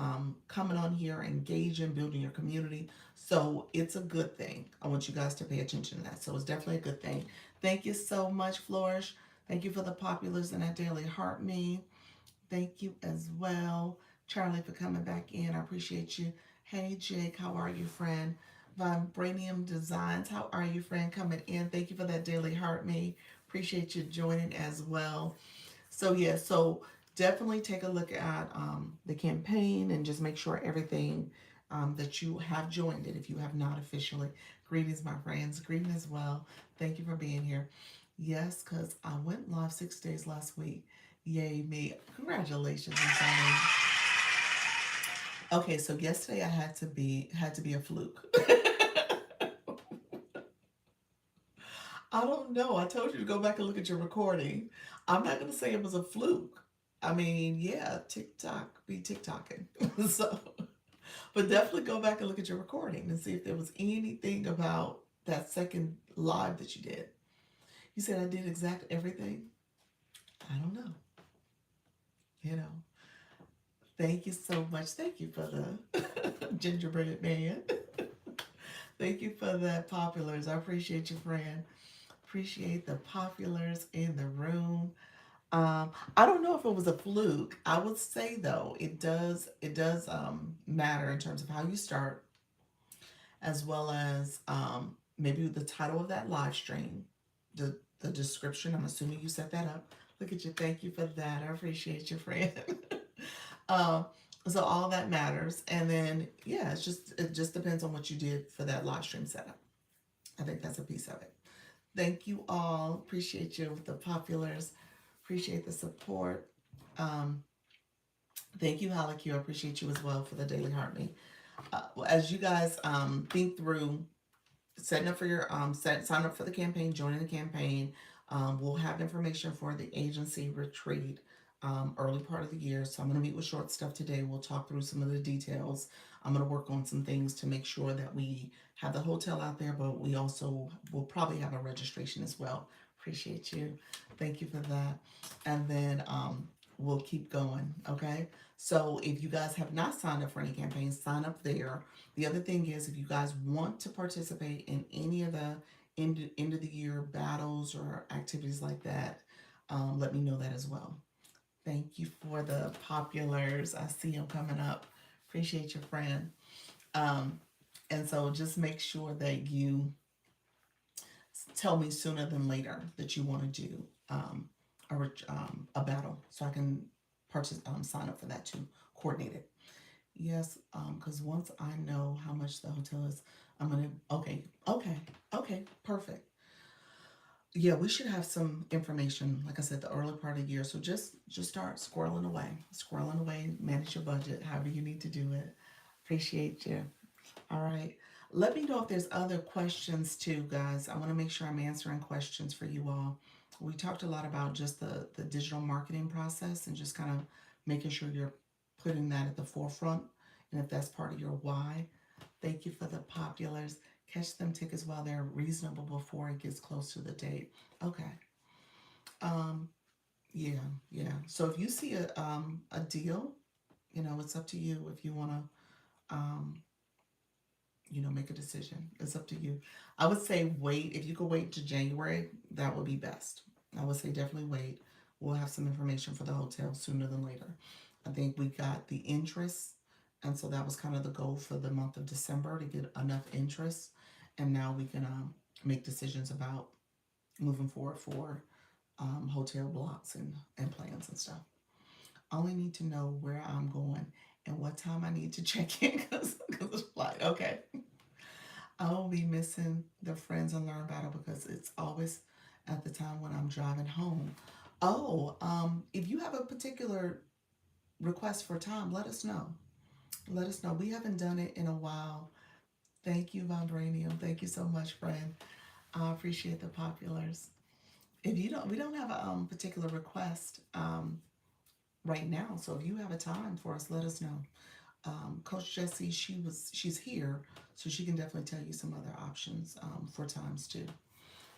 coming on here, engaging, building your community. So it's a good thing. I want you guys to pay attention to that. So it's definitely a good thing. Thank you so much, Flourish. Thank you for the populars and that daily heart me. Thank you as well, Charlie, for coming back in. I appreciate you. Hey, Jake, how are you, friend? Vibranium Designs, how are you, friend? Coming in. Thank you for that daily heart me. Appreciate you joining as well. So, yeah, so definitely take a look at the campaign and just make sure everything that you have joined it if you have not officially. Greetings, my friends. Greetings as well. Thank you for being here. Yes, because I went live 6 days last week. Yay, me. Congratulations, Sonny. Okay, so yesterday I had to be a fluke. I don't know. I told you to go back and look at your recording. I'm not gonna say it was a fluke. I mean, yeah, TikTok be TikToking. So, but definitely go back and look at your recording and see if there was anything about that second live that you did. You said I did exact everything. I don't know. You know. Thank you so much. Thank you for the gingerbread man. Thank you for that populars. I appreciate you, friend. Appreciate the populars in the room. I don't know if it was a fluke. I would say though, it does matter in terms of how you start, as well as maybe the title of that live stream, the description. I'm assuming you set that up. Look at you. Thank you for that. I appreciate you, friend. um, so all that matters, and then yeah, it just depends on what you did for that live stream setup. I think that's a piece of it. Thank you all. Appreciate you with the populars. Appreciate the support. Um, Thank you, Halaku. I appreciate you as well for the daily heart me. As you guys think through setting up for your sign up for the campaign, joining the campaign. We'll have information for the agency retreat early part of the year. So I'm going to meet with Short Stuff today. We'll talk through some of the details. I'm going to work on some things to make sure that we have the hotel out there, but we also will probably have a registration as well. Appreciate you. Thank you for that. And then we'll keep going. Okay. So if you guys have not signed up for any campaigns, sign up there. The other thing is, if you guys want to participate in any of the end of the year battles or activities like that, let me know that as well. Thank you for the populars. I see them coming up. Appreciate your friend. Um, and so just make sure that you tell me sooner than later that you want to do a battle, so I can sign up for that too, coordinate it. Yes, because once I know how much the hotel is, I'm gonna, okay, perfect. Yeah, we should have some information, like I said, the early part of the year. So just start squirreling away, manage your budget, however you need to do it. Appreciate you. All right. Let me know if there's other questions too, guys. I want to make sure I'm answering questions for you all. We talked a lot about just the digital marketing process and just kind of making sure you're putting that at the forefront. And if that's part of your why, thank you for the populars. Catch them tickets while they're reasonable before it gets close to the date. Okay. Um, yeah, yeah. So if you see a deal, it's up to you if you wanna make a decision. It's up to you. I would say wait. If you could wait to January, that would be best. I would say definitely wait. We'll have some information for the hotel sooner than later. I think we got the interest, and so that was kind of the goal for the month of December to get enough interest, and now we can make decisions about moving forward for hotel blocks and plans and stuff. I only need to know where I'm going and what time I need to check in because it's flight. Okay. I will be missing the Friends and Learn battle because it's always at the time when I'm driving home. Oh, if you have a particular request for time, let us know. Let us know. We haven't done it in a while. Thank you, Vibranium. Thank you so much, friend. I appreciate the populars. If you don't, we don't have a particular request right now. So if you have a time for us, let us know. Coach Jessie, she's here, so she can definitely tell you some other options for times too.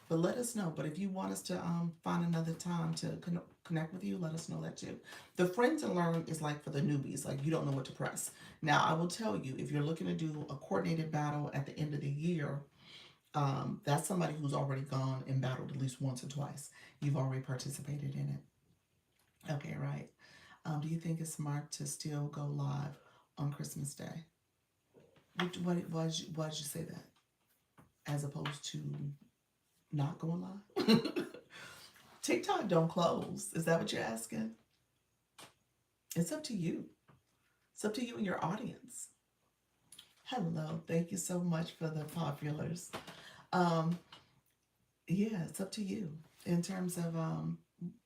But let us know. But if you want us to find another time to connect with you, let us know that too. The Friends and Learn is like for the newbies, like you don't know what to press. Now, I will tell you, if you're looking to do a coordinated battle at the end of the year, that's somebody who's already gone and battled at least once or twice. You've already participated in it. Okay, right. Do you think it's smart to still go live on Christmas Day? Why did you say that? As opposed to not going live? TikTok don't close. Is that what you're asking? It's up to you. It's up to you and your audience. Hello. Thank you so much for the populars. Um, yeah, it's up to you in terms of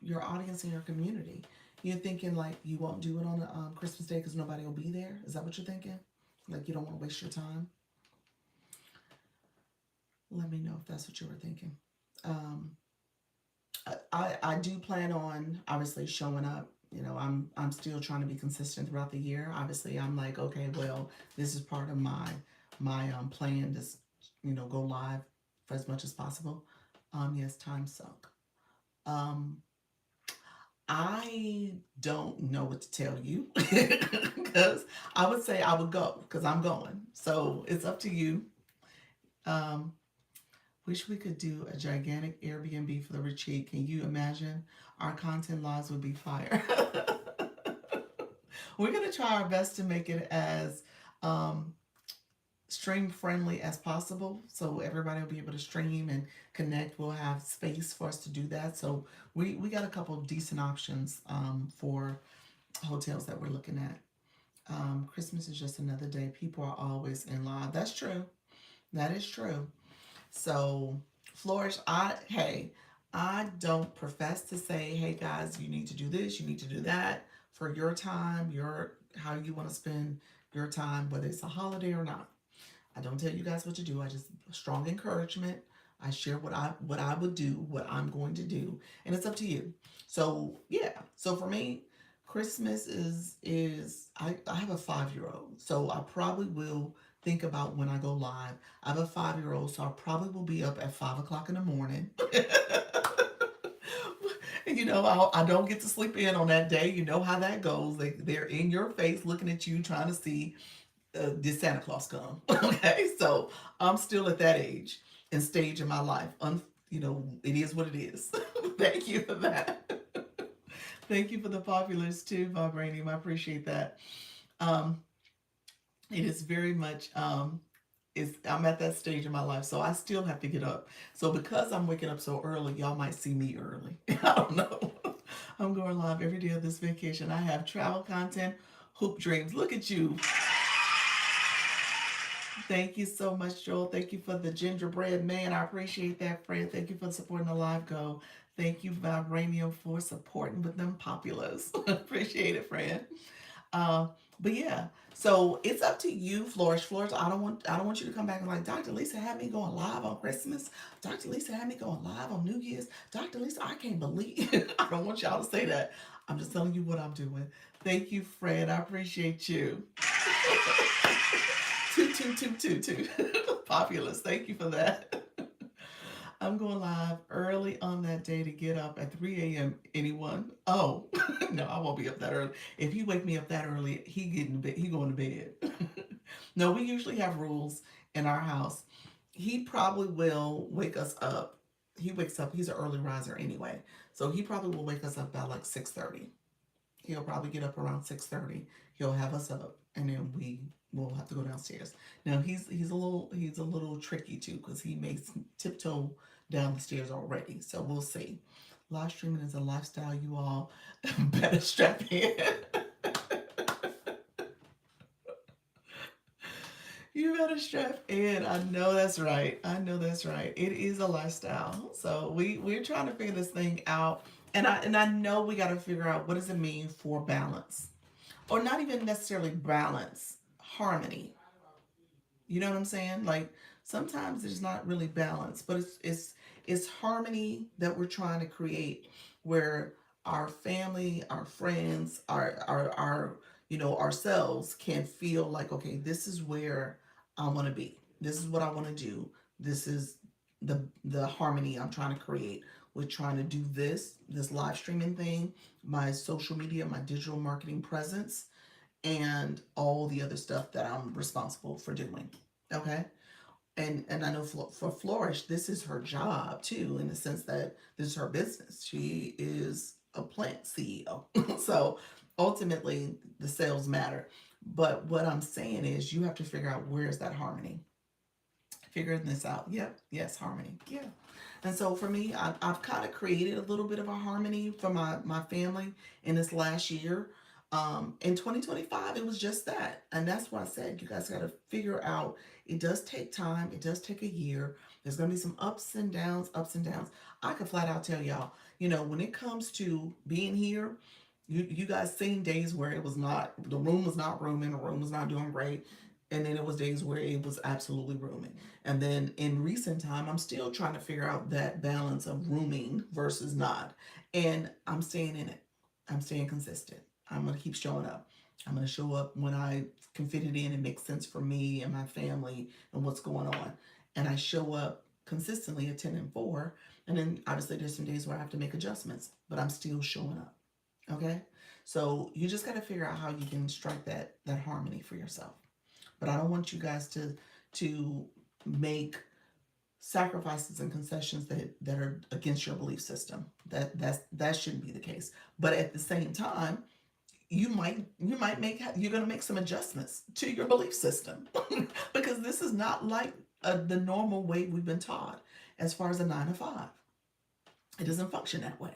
your audience and your community. You're thinking like you won't do it on a, Christmas Day because nobody will be there. Is that what you're thinking? Like you don't want to waste your time? Let me know if that's what you were thinking. Um, I do plan on obviously showing up. I'm still trying to be consistent throughout the year. Obviously, I'm like, okay, well, this is part of my plan to go live for as much as possible. Yes, time sunk. Um, I don't know what to tell you because I would say I would go because I'm going. So it's up to you. Um, Wish we could do a gigantic Airbnb for the retreat. Can you imagine? Our content lives would be fire. We're going to try our best to make it as um, stream friendly as possible so everybody will be able to stream and connect. We'll have space for us to do that. So we got a couple of decent options for hotels that we're looking at. Christmas is just another day. People are always in line. That's true. That is true. So, Flourish, I don't profess to say, hey guys, you need to do this, you need to do that for your time, your how you want to spend your time, whether it's a holiday or not. I don't tell you guys what to do. I just strong encouragement. I share what I would do, what I'm going to do, and it's up to you. So yeah. So for me, Christmas is I have a 5 year old, so I probably will think about when I go live. I have a 5 year old, so I probably will be up at 5 o'clock in the morning. I don't get to sleep in on that day. You know how that goes. They're in your face looking at you, trying to see did Santa Claus come? Okay, so I'm still at that age and stage in my life. It is what it is. Thank you for that. Thank you for the populars too, Vibranium. I appreciate that. Um, it is very much. I'm at that stage in my life, so I still have to get up. So because I'm waking up so early, y'all might see me early. I don't know. I'm going live every day of this vacation. I have travel content, hoop dreams. Look at you. Thank you so much, Joel. Thank you for the gingerbread man. I appreciate that, Fred. Thank you for supporting the live go. Thank you, Vibranium, for supporting with them populars. Appreciate it, Fred. Uh, but yeah, so it's up to you, Flourish. Flourish. I don't want you to come back and like, Dr. Lisa had me going live on Christmas. Dr. Lisa had me going live on New Year's. Dr. Lisa, I can't believe it. I don't want y'all to say that. I'm just telling you what I'm doing. Thank you, Fred. I appreciate you. Two. Populous. Thank you for that. I'm going live early on that day to get up at 3 a.m. Anyone? Oh, no, I won't be up that early. If he wake me up that early, he getting to bed. He going to bed. No, we usually have rules in our house. He probably will wake us up. He wakes up. He's an early riser anyway, so he probably will wake us up by like 6:30. He'll probably get up around 6:30. He'll have us up, and then we will have to go downstairs. Now he's a little tricky too because he makes tiptoe down the stairs already. So we'll see. Live streaming is a lifestyle. You all better strap in. You better strap in. I know that's right. I know that's right. It is a lifestyle. So we're trying to figure this thing out. And I know we got to figure out what does it mean for balance, or not even necessarily balance, harmony. You know what I'm saying? Like sometimes it's not really balance, but it's harmony that we're trying to create, where our family, our friends, our ourselves can feel like, okay, this is where I want to be. This is what I want to do. This is the harmony I'm trying to create. We're trying to do this live streaming thing, my social media, my digital marketing presence, and all the other stuff that I'm responsible for doing. Okay? And I know for Flourish, this is her job too, in the sense that this is her business. She is a plant CEO. So ultimately, the sales matter. But what I'm saying is, you have to figure out where's that harmony. Figuring this out. Yep. Yes, harmony. Yeah. And so for me, I've kind of created a little bit of a harmony for my family in this last year. In 2025, it was just that. And that's why I said you guys got to figure out. It does take time. It does take a year. There's going to be some ups and downs, ups and downs. I can flat out tell y'all, when it comes to being here, you guys seen days where the room was not rooming, the room was not doing great. And then it was days where it was absolutely rooming. And then in recent time, I'm still trying to figure out that balance of rooming versus not. And I'm staying in it. I'm staying consistent. I'm going to keep showing up. I'm going to show up when I can fit it in and make sense for me and my family and what's going on. And I show up consistently at 10 and 4. And then obviously there's some days where I have to make adjustments, but I'm still showing up. Okay? So you just got to figure out how you can strike that harmony for yourself. But I don't want you guys to make sacrifices and concessions that are against your belief system. That shouldn't be the case. But at the same time, you're going to make some adjustments to your belief system because this is not like the normal way we've been taught as far as a 9 to 5. It doesn't function that way.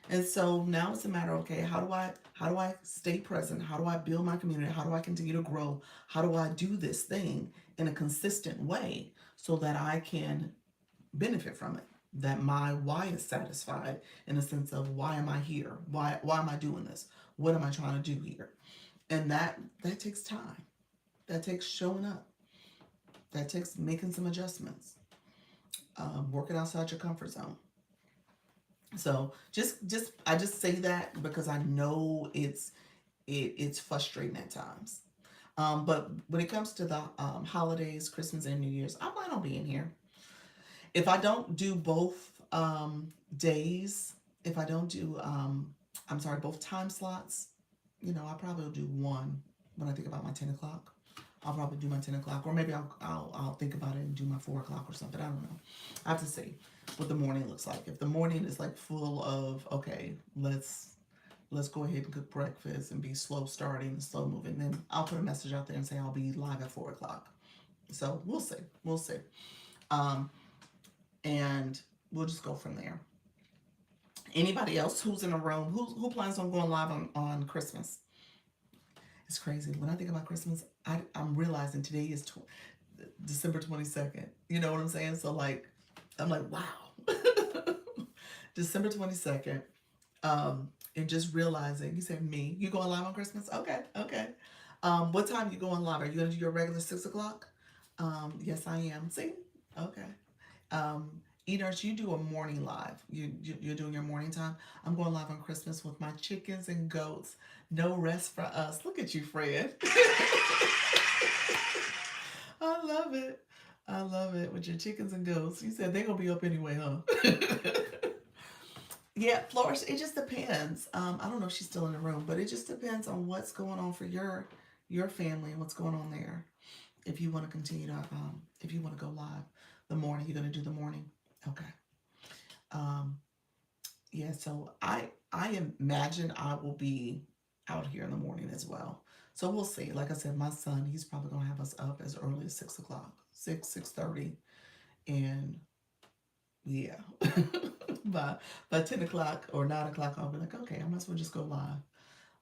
And so now it's a matter of, okay, how do I stay present? How do I build my community? How do I continue to grow? How do I do this thing in a consistent way so that I can benefit from it? That my why is satisfied in a sense of, why am I here? Why am I doing this? What am I trying to do here? And that takes time. That takes showing up. That takes making some adjustments. Working outside your comfort zone. So I just say that because I know it's frustrating at times. But when it comes to the holidays, Christmas and New Year's, I plan on being here. If I don't do both days, if I don't do I'm sorry, both time slots, I probably will do one when I think about my 10 o'clock. I'll probably do my 10 o'clock, or maybe I'll think about it and do my 4 o'clock or something. I don't know. I have to see what the morning looks like. If the morning is like full of, okay, let's go ahead and cook breakfast and be slow starting and slow moving, then I'll put a message out there and say I'll be live at 4 o'clock. So we'll see. We'll see. Um, and we'll just go from there. Anybody else who's in a room who plans on going live on Christmas? It's crazy. When I think about Christmas, I'm realizing today is December 22nd. You know what I'm saying? So like, I'm like, wow. December 22nd. And just realizing, you said me, you going live on Christmas? Okay, okay. What time you going live? Are you gonna do your regular 6 o'clock? Yes, I am. See? Okay. Eaters, you do a morning live. You're doing your morning time. I'm going live on Christmas with my chickens and goats. No rest for us. Look at you, Fred. I love it. I love it with your chickens and goats. You said they're gonna be up anyway, huh? Yeah, Flourish. It just depends. I don't know if she's still in the room, but it just depends on what's going on for your family and what's going on there. If you want to continue to, if you want to go live the morning, you're gonna do the morning. Okay. Um, yeah. So I imagine I will be out here in the morning as well. So we'll see. Like I said, my son, he's probably gonna have us up as early as 6 o'clock, 6:30, and yeah. by by 10 o'clock or 9 o'clock, I'll be like, okay, I might as well just go live.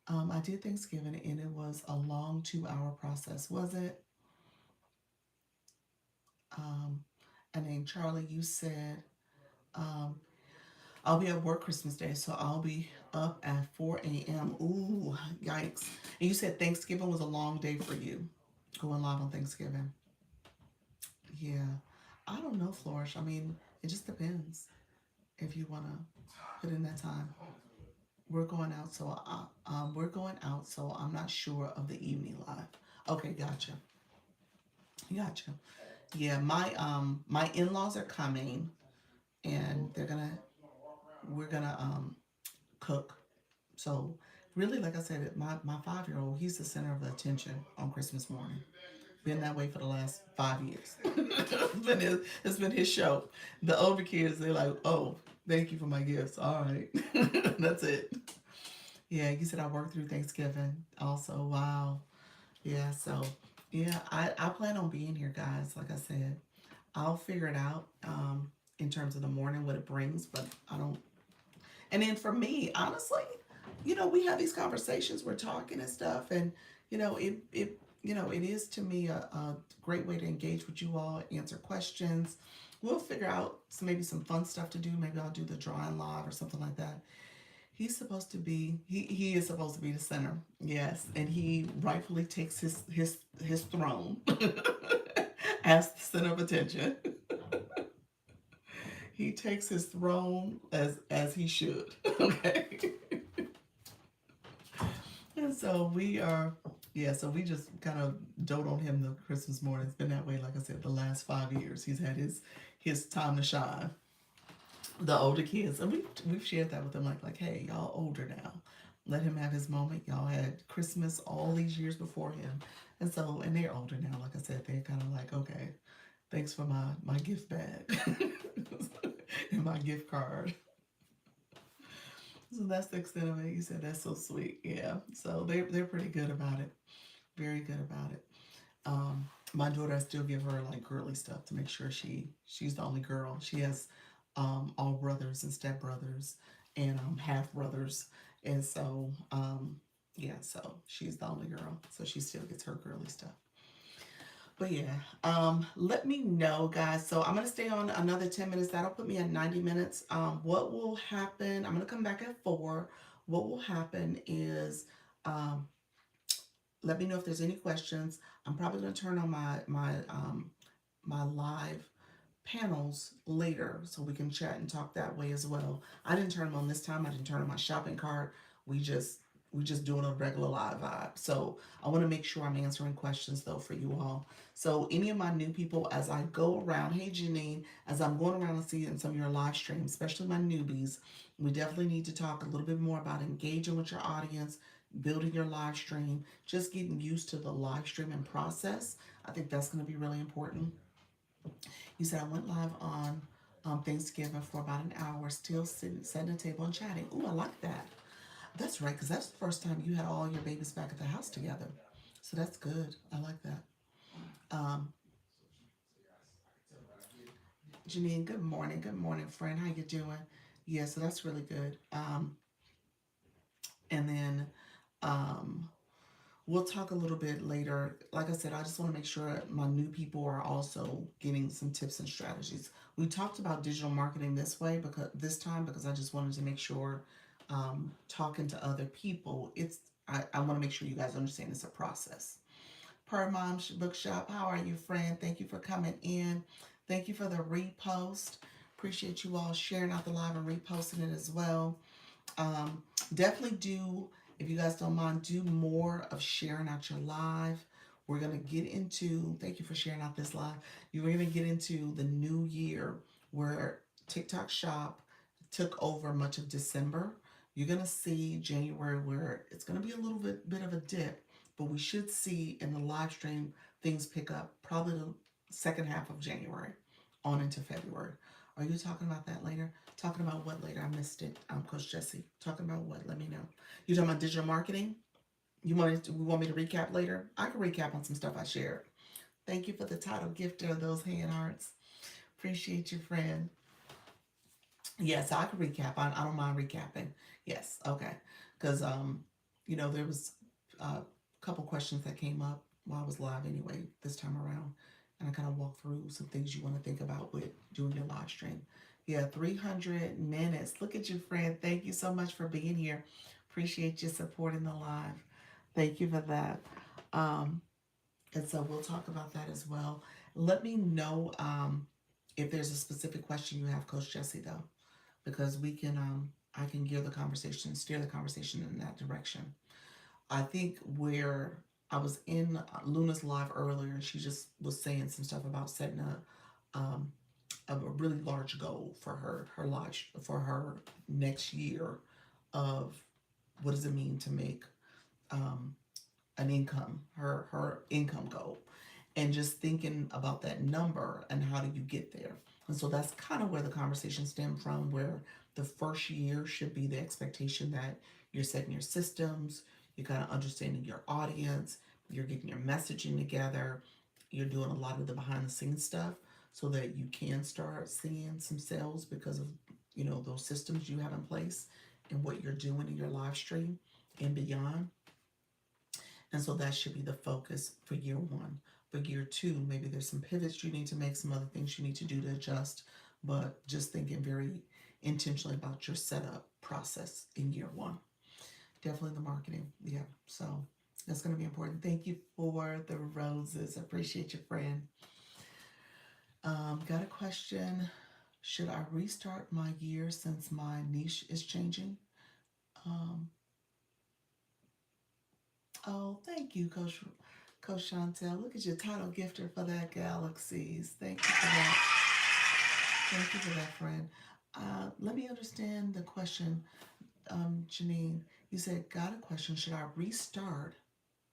I did Thanksgiving and it was a long 2 hour process, was it? Um, and then Charlie, you said, um, I'll be at work Christmas Day, so I'll be up at 4 a.m. Ooh, yikes. And you said Thanksgiving was a long day for you, going live on Thanksgiving. Yeah. I don't know, Flourish. I mean, it just depends if you want to put in that time. We're going out, so I'm not sure of the evening live. Okay, gotcha. Gotcha. Yeah, my in-laws are coming and we're gonna cook. So really, like I said, my 5-year-old, he's the center of the attention on Christmas morning. Been that way for the last 5 years. It's been his show. The older kids, they're like, oh, thank you for my gifts. All right. That's it. Yeah, you said I worked through Thanksgiving also. Wow. Yeah, so yeah, I plan on being here, guys. Like I said, I'll figure it out in terms of the morning, what it brings, but I don't. And then for me, honestly, we have these conversations, we're talking and stuff, and it is to me a great way to engage with you all, answer questions. We'll figure out maybe some fun stuff to do. Maybe I'll do the drawing live or something like that. He is supposed to be the center, yes, and he rightfully takes his throne as the center of attention. He takes his throne as he should. Okay. And so we are, yeah, so we just kind of dote on him the Christmas morning. It's been that way, like I said, the last 5 years. He's had his time to shine. The older kids, and we've shared that with them, like, hey, y'all older now. Let him have his moment. Y'all had Christmas all these years before him. And they're older now, like I said, they're kind of like, okay, thanks for my gift bag and my gift card. So that's the extent of it. You said that's so sweet. Yeah. So they're pretty good about it. Very good about it. My daughter, I still give her like girly stuff to make sure she's the only girl. She has all brothers and step brothers and half brothers, and so yeah, so she's the only girl, so she still gets her girly stuff. But yeah, let me know, guys. So I'm gonna stay on another 10 minutes. That'll put me at 90 minutes. What will happen? I'm gonna come back at 4. What will happen is, um, let me know if there's any questions. I'm probably gonna turn on my live panels later so we can chat and talk that way as well. I didn't turn them on this time. I didn't turn on my shopping cart. We just we just doing a regular live vibe. So I want to make sure I'm answering questions though for you all. So any of my new people, as I go around, hey Janine, as I'm going around and seeing some of your live streams, especially my newbies, we definitely need to talk a little bit more about engaging with your audience, building your live stream, just getting used to the live streaming process. I think that's going to be really important. You said I went live on Thanksgiving for about an hour, still sitting, setting a table and chatting. Ooh, I like that. That's right, because that's the first time you had all your babies back at the house together. So that's good. I like that. Um, Janine, good morning. Good morning, friend. How you doing? Yeah, so that's really good. And then um, we'll talk a little bit later. Like I said, I just want to make sure my new people are also getting some tips and strategies. We talked about digital marketing this way because this time because I just wanted to make sure talking to other people, I want to make sure you guys understand it's a process. Per Mom's Bookshop, how are you, friend? Thank you for coming in. Thank you for the repost. Appreciate you all sharing out the live and reposting it as well. Um, Definitely do, if you guys don't mind, do more of sharing out your live. We're going to get into, thank you for sharing out this live. You're going to get into the new year where TikTok Shop took over much of December. You're going to see January where it's going to be a little bit of a dip, but we should see in the live stream things pick up probably the second half of January on into February. Are you talking about that later? Talking about what later? I missed it. Coach Jesse. Talking about what? Let me know. You talking about digital marketing? We want me to recap later? I can recap on some stuff I shared. Thank you for the title gifter of those hand hearts. Appreciate you, friend. Yes, I can recap. I don't mind recapping. Yes, okay. Because there was a couple questions that came up while I was live anyway this time around, and I kind of walked through some things you want to think about with doing your live stream. Yeah, 300 minutes. Look at you, friend. Thank you so much for being here. Appreciate you supporting the live. Thank you for that. Um, and so we'll talk about that as well. Let me know if there's a specific question you have, Coach Jesse, though, because I can steer the conversation in that direction. I think where I was in Luna's live earlier, and she just was saying some stuff about setting a really large goal for her life for her next year of what does it mean to make um, an income, her income goal, and just thinking about that number and how do you get there. And so that's kind of where the conversation stemmed from, where the first year should be the expectation that you're setting your systems, you're kind of understanding your audience, you're getting your messaging together, you're doing a lot of the behind the scenes stuff so that you can start seeing some sales because of those systems you have in place and what you're doing in your live stream and beyond. And so that should be the focus for year one. For year two, maybe there's some pivots you need to make, some other things you need to do to adjust, but just thinking very intentionally about your setup process in year one. Definitely the marketing. Yeah. So that's going to be important. Thank you for the roses. Appreciate your friend. Got a question. Should I restart my year since my niche is changing? Um, oh, thank you, Coach Chantel. Look at your title gifter for that Galaxies. Thank you for that. Thank you for that, friend. Let me understand the question, Janine. You said, got a question. Should I restart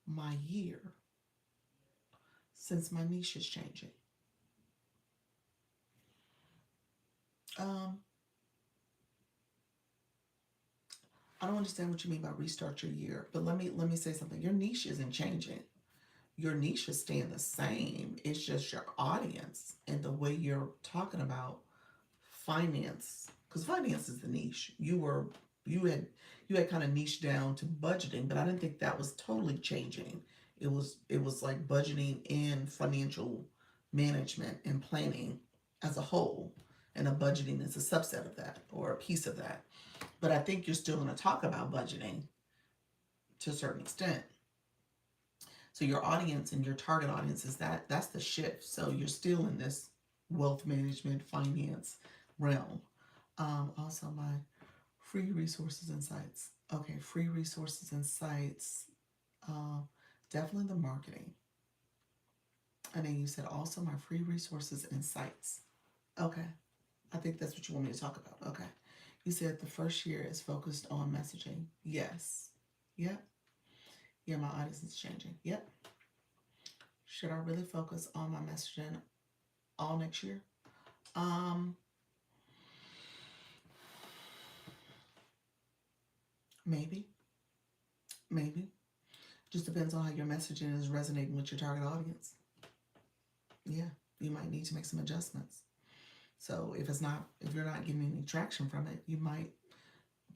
my year since my niche is changing? Um, I don't understand what you mean by restart your year, but let me say something. Your niche isn't changing. Your niche is staying the same. It's just your audience and the way you're talking about finance, because finance is the niche. You had you had kind of niched down to budgeting, but I didn't think that was totally changing. It was like budgeting and financial management and planning as a whole, and a budgeting is a subset of that or a piece of that. But I think you're still going to talk about budgeting to a certain extent. So your audience and your target audience is that's the shift. So you're still in this wealth management, finance realm. Also my free resources and sites. Okay, free resources and sites. Uh, Definitely the marketing. And then you said also my free resources and sites. Okay, I think that's what you want me to talk about. Okay. You said the first year is focused on messaging. Yes. Yep. Yeah, my audience is changing. Yep. Should I really focus on my messaging all next year? Um, maybe. Maybe. Just depends on how your messaging is resonating with your target audience. Yeah, you might need to make some adjustments. So if you're not getting any traction from it, you might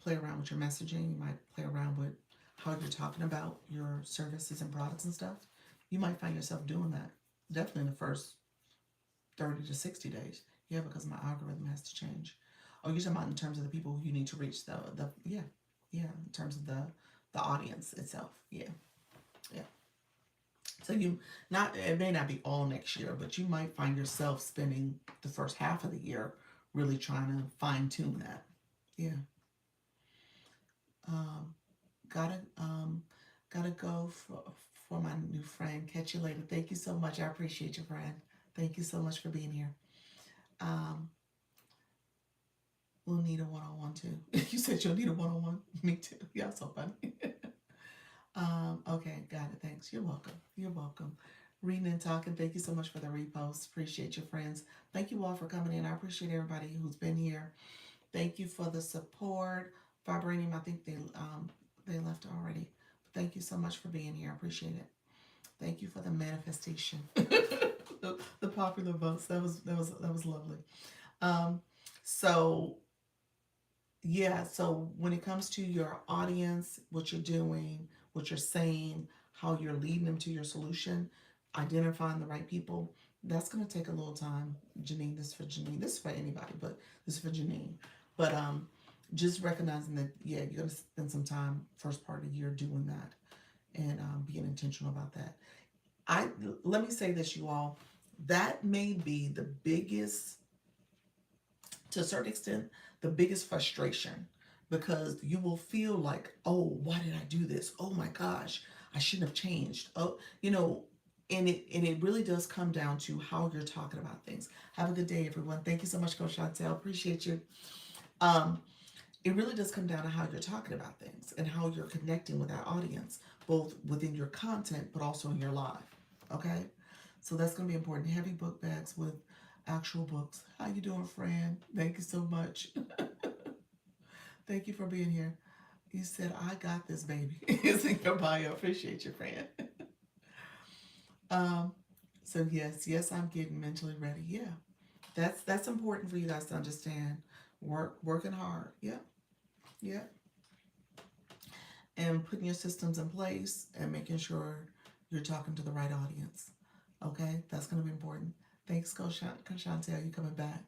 play around with your messaging. You might play around with how you're talking about your services and products and stuff. You might find yourself doing that definitely in the first 30 to 60 days. Yeah, because my algorithm has to change. Oh, you're talking about in terms of the people who you need to reach, the yeah, yeah, in terms of the audience itself. Yeah, yeah. So you not it may not be all next year, but you might find yourself spending the first half of the year really trying to fine tune that. Yeah. Um, gotta go for my new friend. Catch you later. Thank you so much. I appreciate you, friend. Thank you so much for being here. Um, we'll need a one-on-one too. You said you'll need a one-on-one. Me too. Y'all so funny. Okay, got it. Thanks. You're welcome. You're welcome. Reading and talking. Thank you so much for the repost. Appreciate your friends. Thank you all for coming in. I appreciate everybody who's been here. Thank you for the support. Vibranium, I think they left already. Thank you so much for being here. I appreciate it. Thank you for the manifestation. The popular votes. That was lovely. Um, so yeah, so when it comes to your audience, what you're doing, what you're saying, how you're leading them to your solution, identifying the right people, that's going to take a little time. Janine, this is for Janine. This is for anybody, but this is for Janine. But just recognizing that, yeah, you're going to spend some time first part of the year doing that and being intentional about that. I Let me say this, you all. That may be the biggest, to a certain extent, the biggest frustration, because you will feel like, oh, why did I do this? Oh my gosh, I shouldn't have changed. Oh, and it really does come down to how you're talking about things. Have a good day, everyone. Thank you so much, Coach Chantel. Appreciate you. Um, it really does come down to how you're talking about things and how you're connecting with that audience, both within your content but also in your live. Okay, so that's going to be important. Heavy book bags with actual books. How you doing, friend? Thank you so much. Thank you for being here. You said I got this, baby. It's in your bio. Appreciate your friend. um, so yes, I'm getting mentally ready. Yeah, that's important for you guys to understand. Working hard. Yeah, yeah, and putting your systems in place and making sure you're talking to the right audience. Okay, that's going to be important. Thanks, Coach Chantel. You coming back?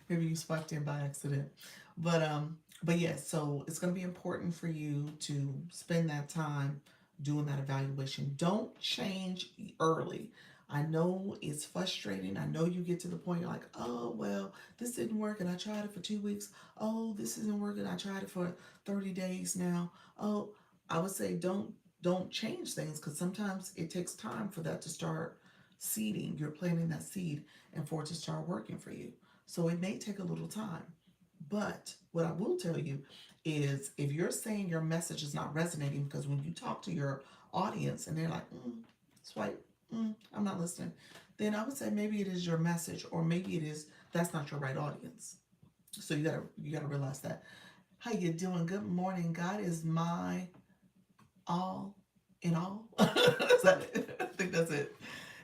Maybe you swiped in by accident, but yes. So it's going to be important for you to spend that time doing that evaluation. Don't change early. I know it's frustrating. I know you get to the point you're like, oh well, this didn't work, and I tried it for 2 weeks. Oh, this isn't working. I tried it for 30 days now. Oh, I would say don't change things, because sometimes it takes time for that to start seeding. You're planting that seed and for it to start working for you. So it may take a little time. But what I will tell you is, if you're saying your message is not resonating, because when you talk to your audience and they're like, swipe, I'm not listening, then I would say maybe it is your message, or maybe it is that's not your right audience. So you gotta realize that. How you doing? Good morning. God is my all in all. Is that it? I think that's it.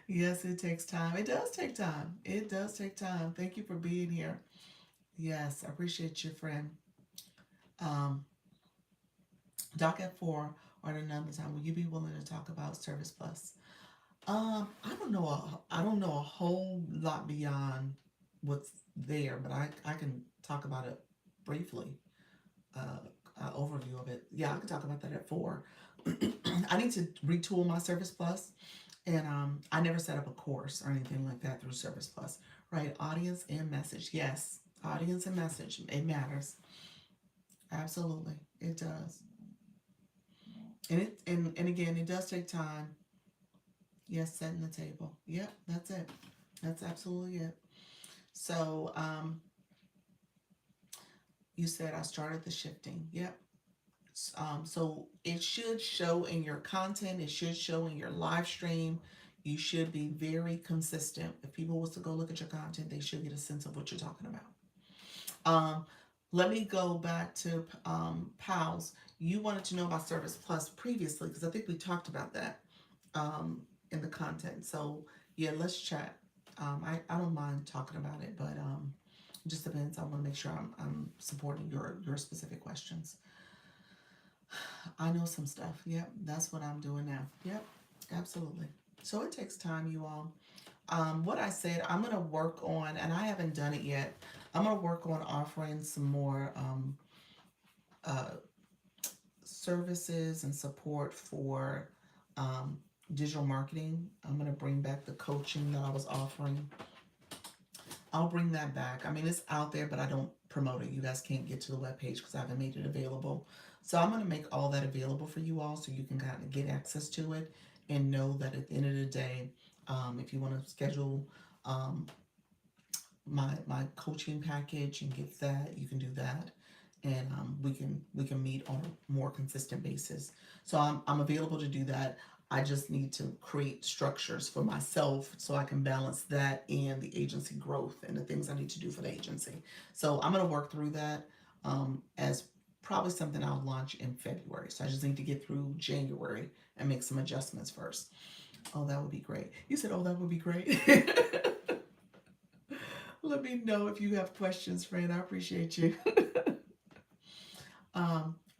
Yes, it takes time. It does take time. It does take time. Thank you for being here. Yes, I appreciate you, friend. Um, Doc F4 or at another time, will you be willing to talk about Service Plus? I don't know a whole lot beyond what's there, but I can talk about it briefly. Uh, Overview of it. Yeah, I can talk about that at 4. I need to retool my Service Plus, and I never set up a course or anything like that through Service Plus. Right, audience and message. Yes, audience and message. It matters. Absolutely, it does. And again, it does take time. Yes, setting the table. Yep, that's it. That's absolutely it. So, you said I started the shifting. Yep. So it should show in your content. It should show in your live stream. You should be very consistent. If people was to go look at your content, they should get a sense of what you're talking about. Um, Let me go back to Pals. You wanted to know about Service Plus previously, because I think we talked about that in the content. So yeah, let's chat. I don't mind talking about it, but it just depends. I want to make sure I'm supporting your specific questions. I know some stuff. Yep, that's what I'm doing now. Yep, absolutely. So it takes time, you all. What I said, I'm gonna work on, and I haven't done it yet. I'm gonna work on offering some more uh, services and support for um, digital marketing. I'm gonna bring back the coaching that I was offering. I'll bring that back. I mean, it's out there, but I don't promote it. You guys can't get to the webpage because I haven't made it available. So I'm going to make all that available for you all so you can kind of get access to it and know that at the end of the day, if you want to schedule um, my coaching package and get that, you can do that. And we can meet on a more consistent basis. So I'm available to do that. I just need to create structures for myself so I can balance that and the agency growth and the things I need to do for the agency. So I'm going to work through that as probably something I'll launch in February. So I just need to get through January and make some adjustments first. Oh, that would be great. You said, oh, that would be great. Let me know if you have questions, friend. I appreciate you.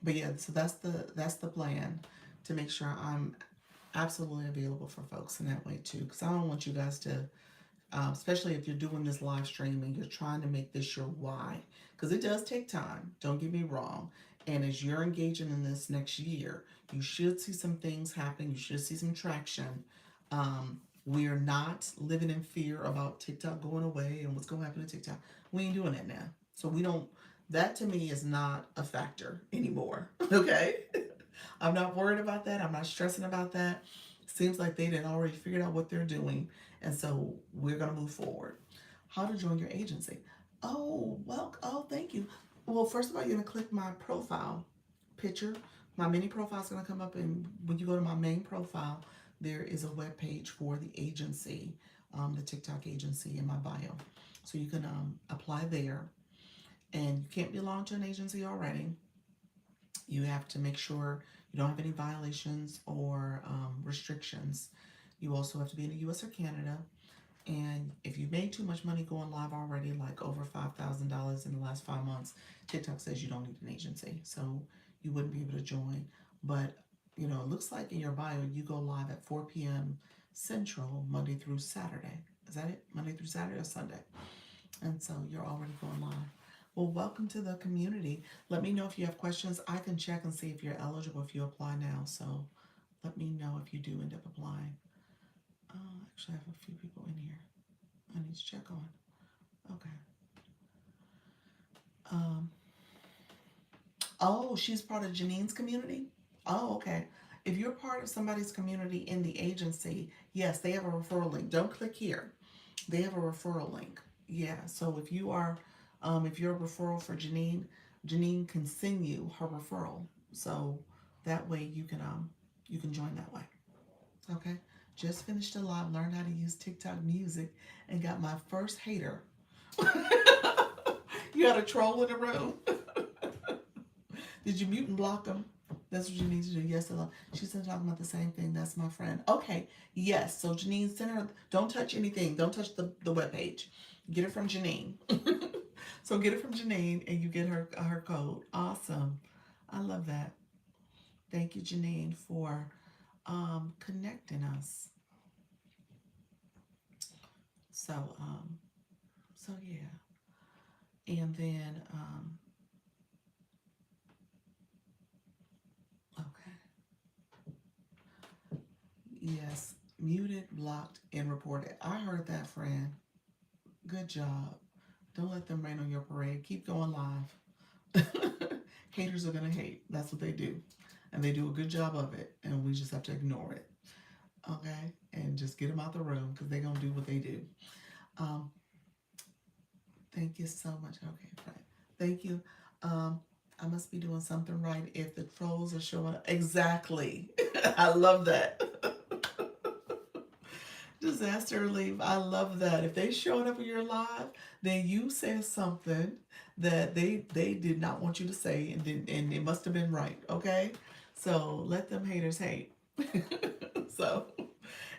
But yeah, so that's the plan to make sure I'm absolutely available for folks in that way too. Because I don't want you guys to, especially if you're doing this live stream and you're trying to make this your why, because it does take time. Don't get me wrong. And as you're engaging in this next year, you should see some things happen. You should see some traction. We are not living in fear about TikTok going away and what's going to happen to TikTok. We ain't doing that now. So we don't, that to me is not a factor anymore. Okay? I'm not worried about that. I'm not stressing about that. Seems like they did already figured out what they're doing. And so we're going to move forward. How to join your agency. Oh, well, oh, thank you. Well, first of all, you're going to click my profile picture. My mini profile is going to come up, and when you go to my main profile, there is a web page for the agency, the TikTok agency in my bio. So you can apply there. And you can't belong to an agency already. You have to make sure you don't have any violations or restrictions. You also have to be in the US or Canada. And if you made too much money going live already, like over $5,000 in the last 5 months, TikTok says you don't need an agency. So you wouldn't be able to join. But, it looks like in your bio, you go live at 4 p.m. Central, Monday through Saturday. Is that it? Monday through Saturday or Sunday? And so you're already going live. Well, welcome to the community. Let me know if you have questions. I can check and see if you're eligible if you apply now. So let me know if you do end up applying. Actually, I have a few people in here I need to check on. Okay. Um, oh, she's part of Janine's community? Oh, okay. If you're part of somebody's community in the agency, yes, they have a referral link. Don't click here. They have a referral link. Yeah. So if you're a referral for Janine, Janine can send you her referral. So that way you can join that way. Okay. Just finished a live, learned how to use TikTok music, and got my first hater. You got a troll in the room. Did you mute and block them? That's what you need to do. Yes, hello. She's talking about the same thing. That's my friend. Okay, yes. So Janine, send her. Don't touch anything. Don't touch the webpage. Get it from Janine. So get it from Janine, and you get her code. Awesome. I love that. Thank you, Janine, for connecting us. So so yeah, and then okay. Yes, muted, blocked, and reported. I heard that, friend. Good job. Don't let them rain on your parade. Keep going live. Haters are gonna hate. That's what they do. And they do a good job of it. And we just have to ignore it. Okay? And just get them out the room because they're gonna do what they do. Um, thank you so much. Okay, right. Thank you. I must be doing something right if the trolls are showing up. Exactly. I love that. Disaster relief. I love that. If they showed up in your live, then you said something that they did not want you to say, and it must have been right. Okay, so let them haters hate. So,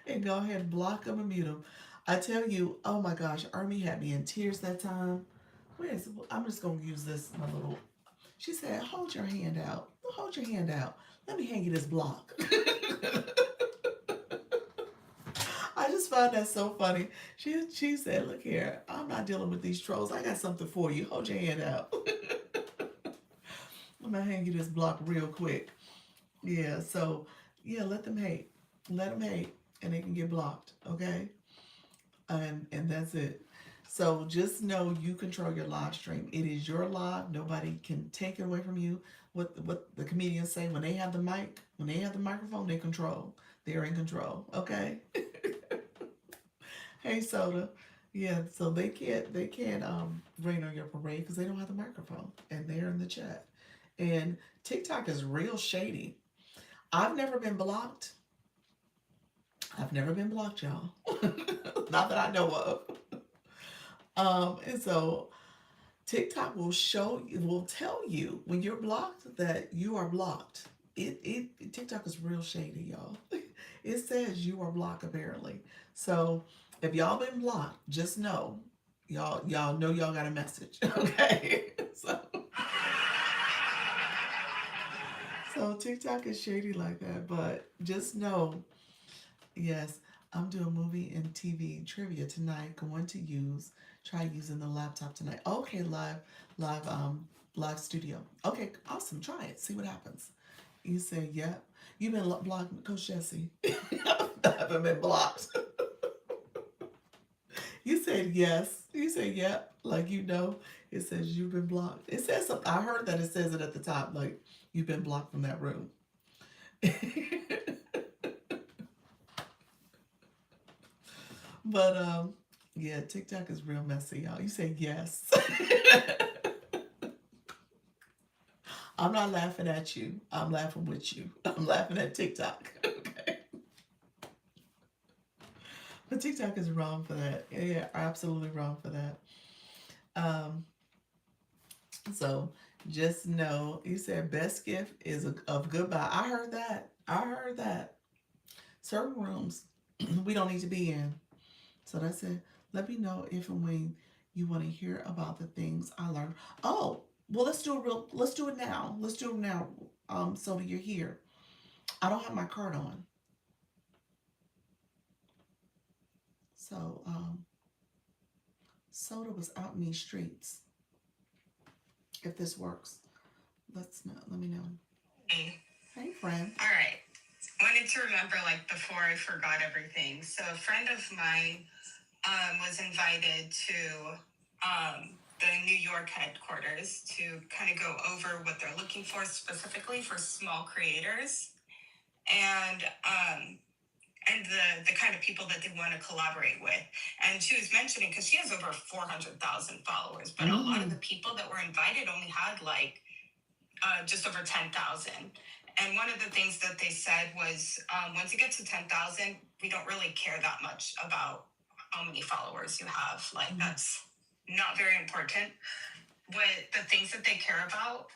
and go ahead and block them and mute them. I tell you, oh my gosh, Army had me in tears that time. Where's I'm just gonna use this my little. She said, "Hold your hand out. Hold your hand out. Let me hand you this block." I just find that so funny. She said, "Look here, I'm not dealing with these trolls. I got something for you. Hold your hand out. I'm gonna hand you this block real quick." Yeah. So yeah, let them hate. Let them hate, and they can get blocked. Okay. And that's it. So just know you control your live stream. It is your live. Nobody can take it away from you. What the comedians say, when they have the mic, when they have the microphone, they control. They're in control. Okay. Hey, Soda. Yeah, so they can't rain on your parade because they don't have the microphone and they're in the chat. And TikTok is real shady. I've never been blocked. I've never been blocked, y'all. Not that I know of. And so TikTok will tell you when you're blocked that you are blocked. TikTok is real shady, y'all. It says you are blocked apparently. So if y'all been blocked, just know y'all know y'all got a message. Okay. So TikTok is shady like that, but just know, yes, I'm doing movie and TV trivia tonight. Going to try using the laptop tonight. Okay, live, live studio. Okay, awesome. Try it. See what happens. You say, yep. You've been blocked, Coach Jesse. I haven't been blocked. You said yes. You said yep. Like you know, it says you've been blocked. It says something. I heard that it says it at the top, like you've been blocked from that room. But yeah, TikTok is real messy, y'all. You say yes. I'm not laughing at you. I'm laughing with you. I'm laughing at TikTok. Okay. But TikTok is wrong for that. Yeah, absolutely wrong for that. Um, so just know, you said best gift is of goodbye. I heard that. I heard that. Certain rooms we don't need to be in. So that's it. Let me know if and when you want to hear about the things I learned. Oh, well, let's do it now. Let's do it now. So that you're here. I don't have my card on. So, Soda was out in these streets. If this works, let me know. Hey. Hey, friend. All right. Wanted to remember, like, before I forgot everything. So a friend of mine was invited to the New York headquarters to kind of go over what they're looking for specifically for small creators, and the kind of people that they want to collaborate with. And she was mentioning, because she has over 400,000 followers, but a lot of the people that were invited only had like just over 10,000. And one of the things that they said was, once you get to 10,000, we don't really care that much about how many followers you have. Like, that's not very important. What the things that they care about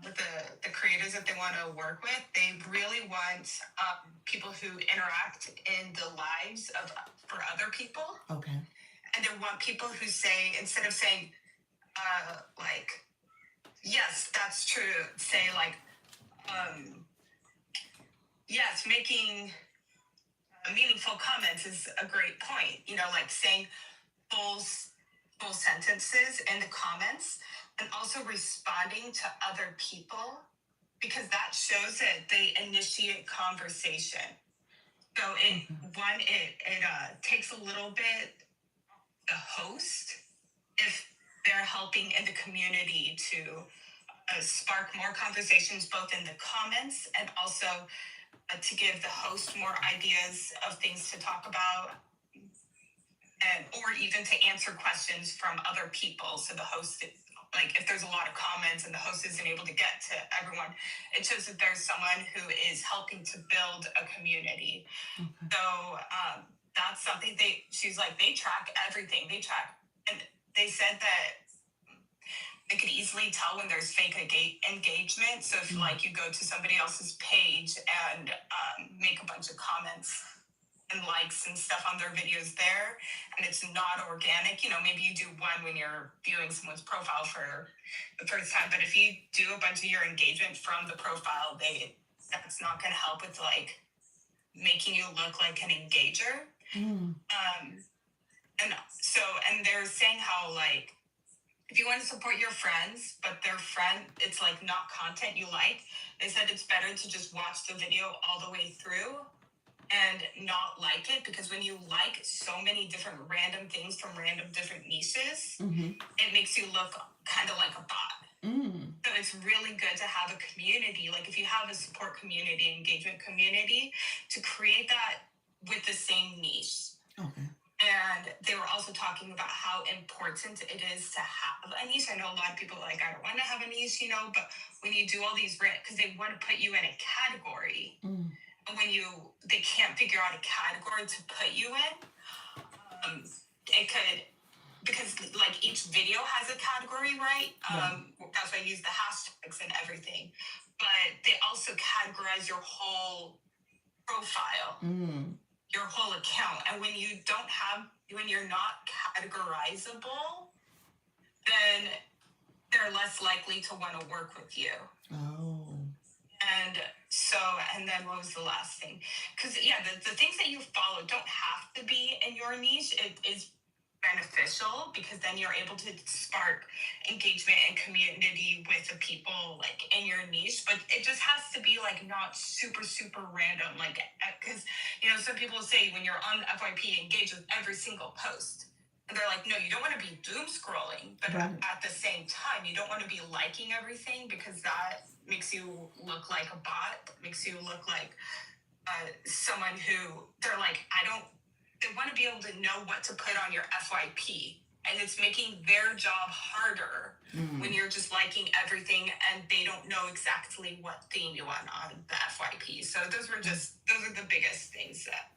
with the creators that they want to work with, they really want people who interact in the lives of for other people. Okay. And they want people who say, instead of saying, like, yes, that's true, say like, yes, making meaningful comments is a great point. You know, like saying full sentences in the comments, and also responding to other people, because that shows that they initiate conversation. So it takes a little bit the host if they're helping in the community to spark more conversations both in the comments and also to give the host more ideas of things to talk about, and or even to answer questions from other people. So the host, like if there's a lot of comments and the host isn't able to get to everyone, it shows that there's someone who is helping to build a community. Okay. So that's something she's like, they track everything. They track, and they said that they could easily tell when there's fake engagement. So if like you go to somebody else's page and make a bunch of comments and likes and stuff on their videos there, and it's not organic. Maybe you do one when you're viewing someone's profile for the first time, but if you do a bunch of your engagement from the profile, that's not going to help with like making you look like an engager. Mm. Um, and they're saying how like if you want to support your friends, but their friend, it's like not content you like, they said it's better to just watch the video all the way through and not like it, because when you like so many different random things from random different niches, it makes you look kind of like a bot. So it's really good to have a community. Like if you have a support community, engagement community, to create that with the same niche. Okay. And they were also talking about how important it is to have a niche. I know a lot of people are like, I don't want to have a niche, but when you do all these, because they want to put you in a category, and when they can't figure out a category to put you in, it could, because like each video has a category, right? That's why I use the hashtags and everything. But they also categorize your whole profile, your whole account. And when you're not categorizable, then they're less likely to want to work with you. Oh. And then what was the last thing? Because, the things that you follow don't have to be in your niche. It is beneficial because then you're able to spark engagement and community with the people like in your niche, but it just has to be like not super random, like because some people say when you're on FYP, engage with every single post, and they're like, no, you don't want to be doom scrolling, but at the same time you don't want to be liking everything, because that makes you look like a bot, makes you look like someone who they're like, they want to be able to know what to put on your FYP. And it's making their job harder when you're just liking everything and they don't know exactly what theme you want on the FYP. So those are the biggest things that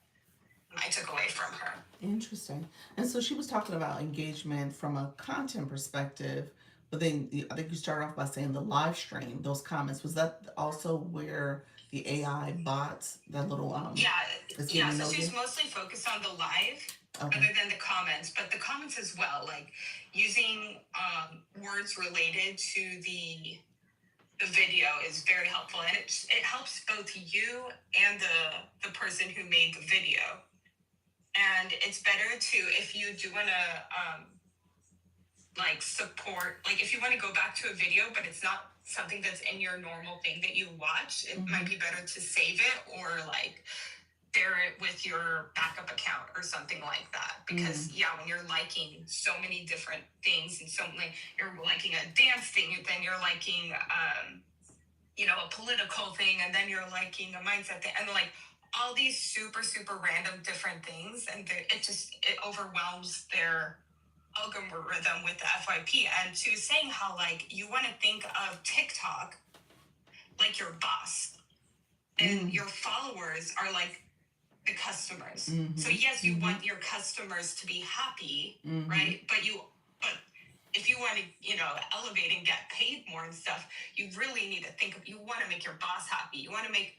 I took away from her. Interesting. And so she was talking about engagement from a content perspective, but then I think you started off by saying the live stream, those comments. Was that also where the AI bots, that little So she's mostly focused on the live, other than the comments, but the comments as well, like using words related to the video is very helpful, and it helps both you and the person who made the video. And it's better to, if you do want to like support, like if you want to go back to a video but it's not something that's in your normal thing that you watch, it might be better to save it or like share it with your backup account or something like that, because when you're liking so many different things, and you're liking a dance thing, and then you're liking a political thing, and then you're liking a mindset thing, and like all these super random different things, and it overwhelms their algorithm with the FYP. And she was saying how like you want to think of TikTok like your boss, and your followers are like the customers. So yes, you want your customers to be happy, right? But if you want to, elevate and get paid more and stuff, you really need to you want to make your boss happy. You want to make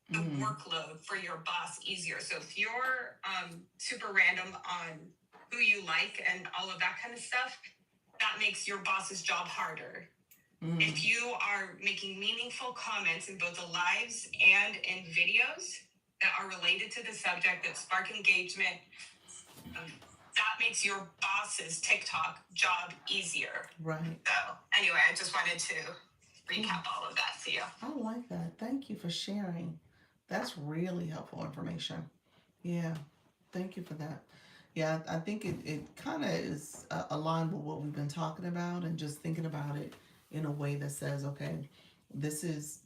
the workload for your boss easier. So if you're super random on who you like and all of that kind of stuff, that makes your boss's job harder. If you are making meaningful comments in both the lives and in videos that are related to the subject, that spark engagement, that makes your boss's TikTok job easier. Right. So anyway, I just wanted to recap all of that to you. I like that. Thank you for sharing. That's really helpful information. Yeah. Thank you for that. Yeah, I think it kind of is aligned with what we've been talking about, and just thinking about it in a way that says, okay, this is,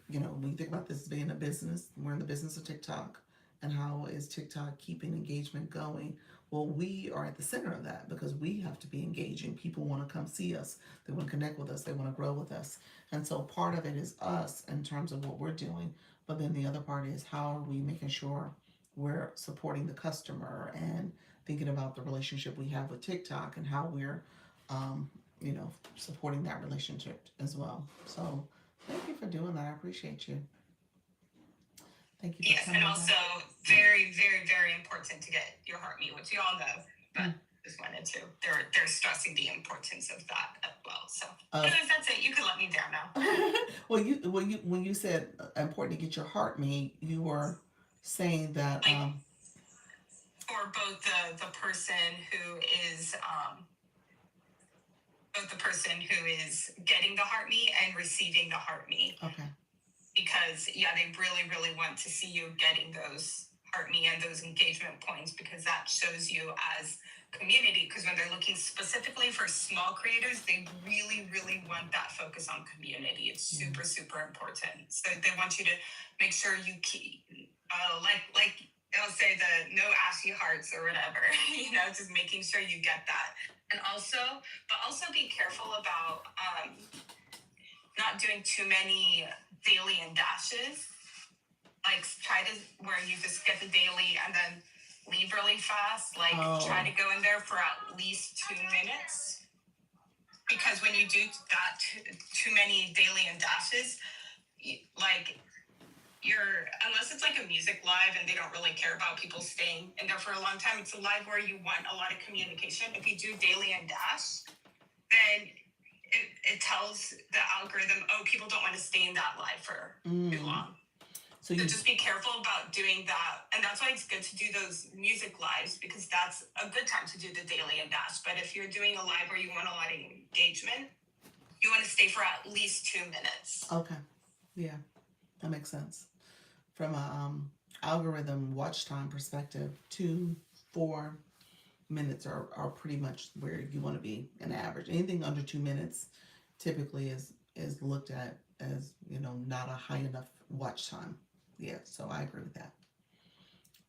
when you think about this as being a business, we're in the business of TikTok, and how is TikTok keeping engagement going? Well, we are at the center of that because we have to be engaging. People want to come see us. They want to connect with us. They want to grow with us. And so part of it is us in terms of what we're doing. But then the other part is how are we making sure we're supporting the customer and thinking about the relationship we have with TikTok and how we're, supporting that relationship as well. So thank you for doing that. I appreciate you. Thank you for Yes, and also very, very, very important to get your heartbeat, which you all know, but just wanted to, they're stressing the importance of that as well. So anyways, that's it. You can let me down now. Well, when you said important to get your heartbeat, you were saying that like, for both the person who is both the person who is getting the heartbeat and receiving the heartbeat. Okay. Because they really, really want to see you getting those heartbeat and those engagement points, because that shows you as community, because when they're looking specifically for small creators, they really, really want that focus on community. It's super, super important. So they want you to make sure you keep like I'll say the no ashy hearts or whatever, just making sure you get that. And also be careful about not doing too many daily and dashes. Like, try to where you just get the daily and then leave really fast. Like, try to go in there for at least 2 minutes. Because when you do that too many daily and dashes, unless it's like a music live and they don't really care about people staying in there for a long time, it's a live where you want a lot of communication. If you do daily and dash, then it tells the algorithm, people don't want to stay in that live for too long. So just be careful about doing that. And that's why it's good to do those music lives, because that's a good time to do the daily and dash. But if you're doing a live where you want a lot of engagement, you want to stay for at least 2 minutes. Okay. Yeah, that makes sense. From a algorithm watch time perspective, 2-4 minutes are pretty much where you want to be in average. Anything under 2 minutes typically is looked at as, not a high enough watch time. Yeah, so I agree with that.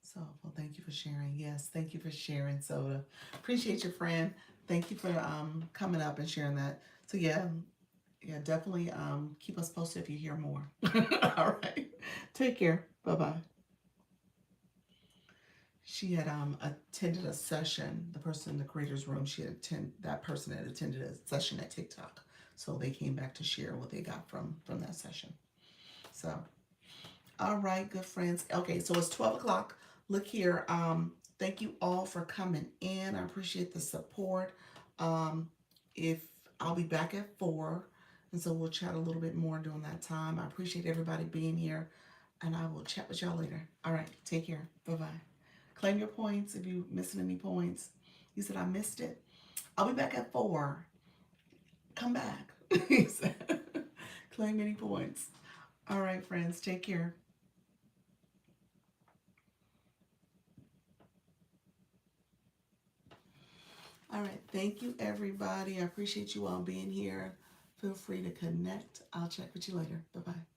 So, well, thank you for sharing. Yes, thank you for sharing, Soda. Appreciate your friend. Thank you for coming up and sharing that. So yeah, definitely keep us posted if you hear more. All right. Take care. Bye-bye. She had attended a session, the person in the creator's room, that person had attended a session at TikTok. So they came back to share what they got from that session. So, all right, good friends. Okay, so it's 12 o'clock. Look here. Thank you all for coming in. I appreciate the support. If I'll be back at 4, and so we'll chat a little bit more during that time. I appreciate everybody being here, and I will chat with y'all later. All right, take care. Bye-bye. Claim your points if you're missing any points. You said I missed it. I'll be back at 4. Come back. He said, claim any points. All right, friends, take care. All right, thank you, everybody. I appreciate you all being here. Feel free to connect. I'll check with you later. Bye-bye.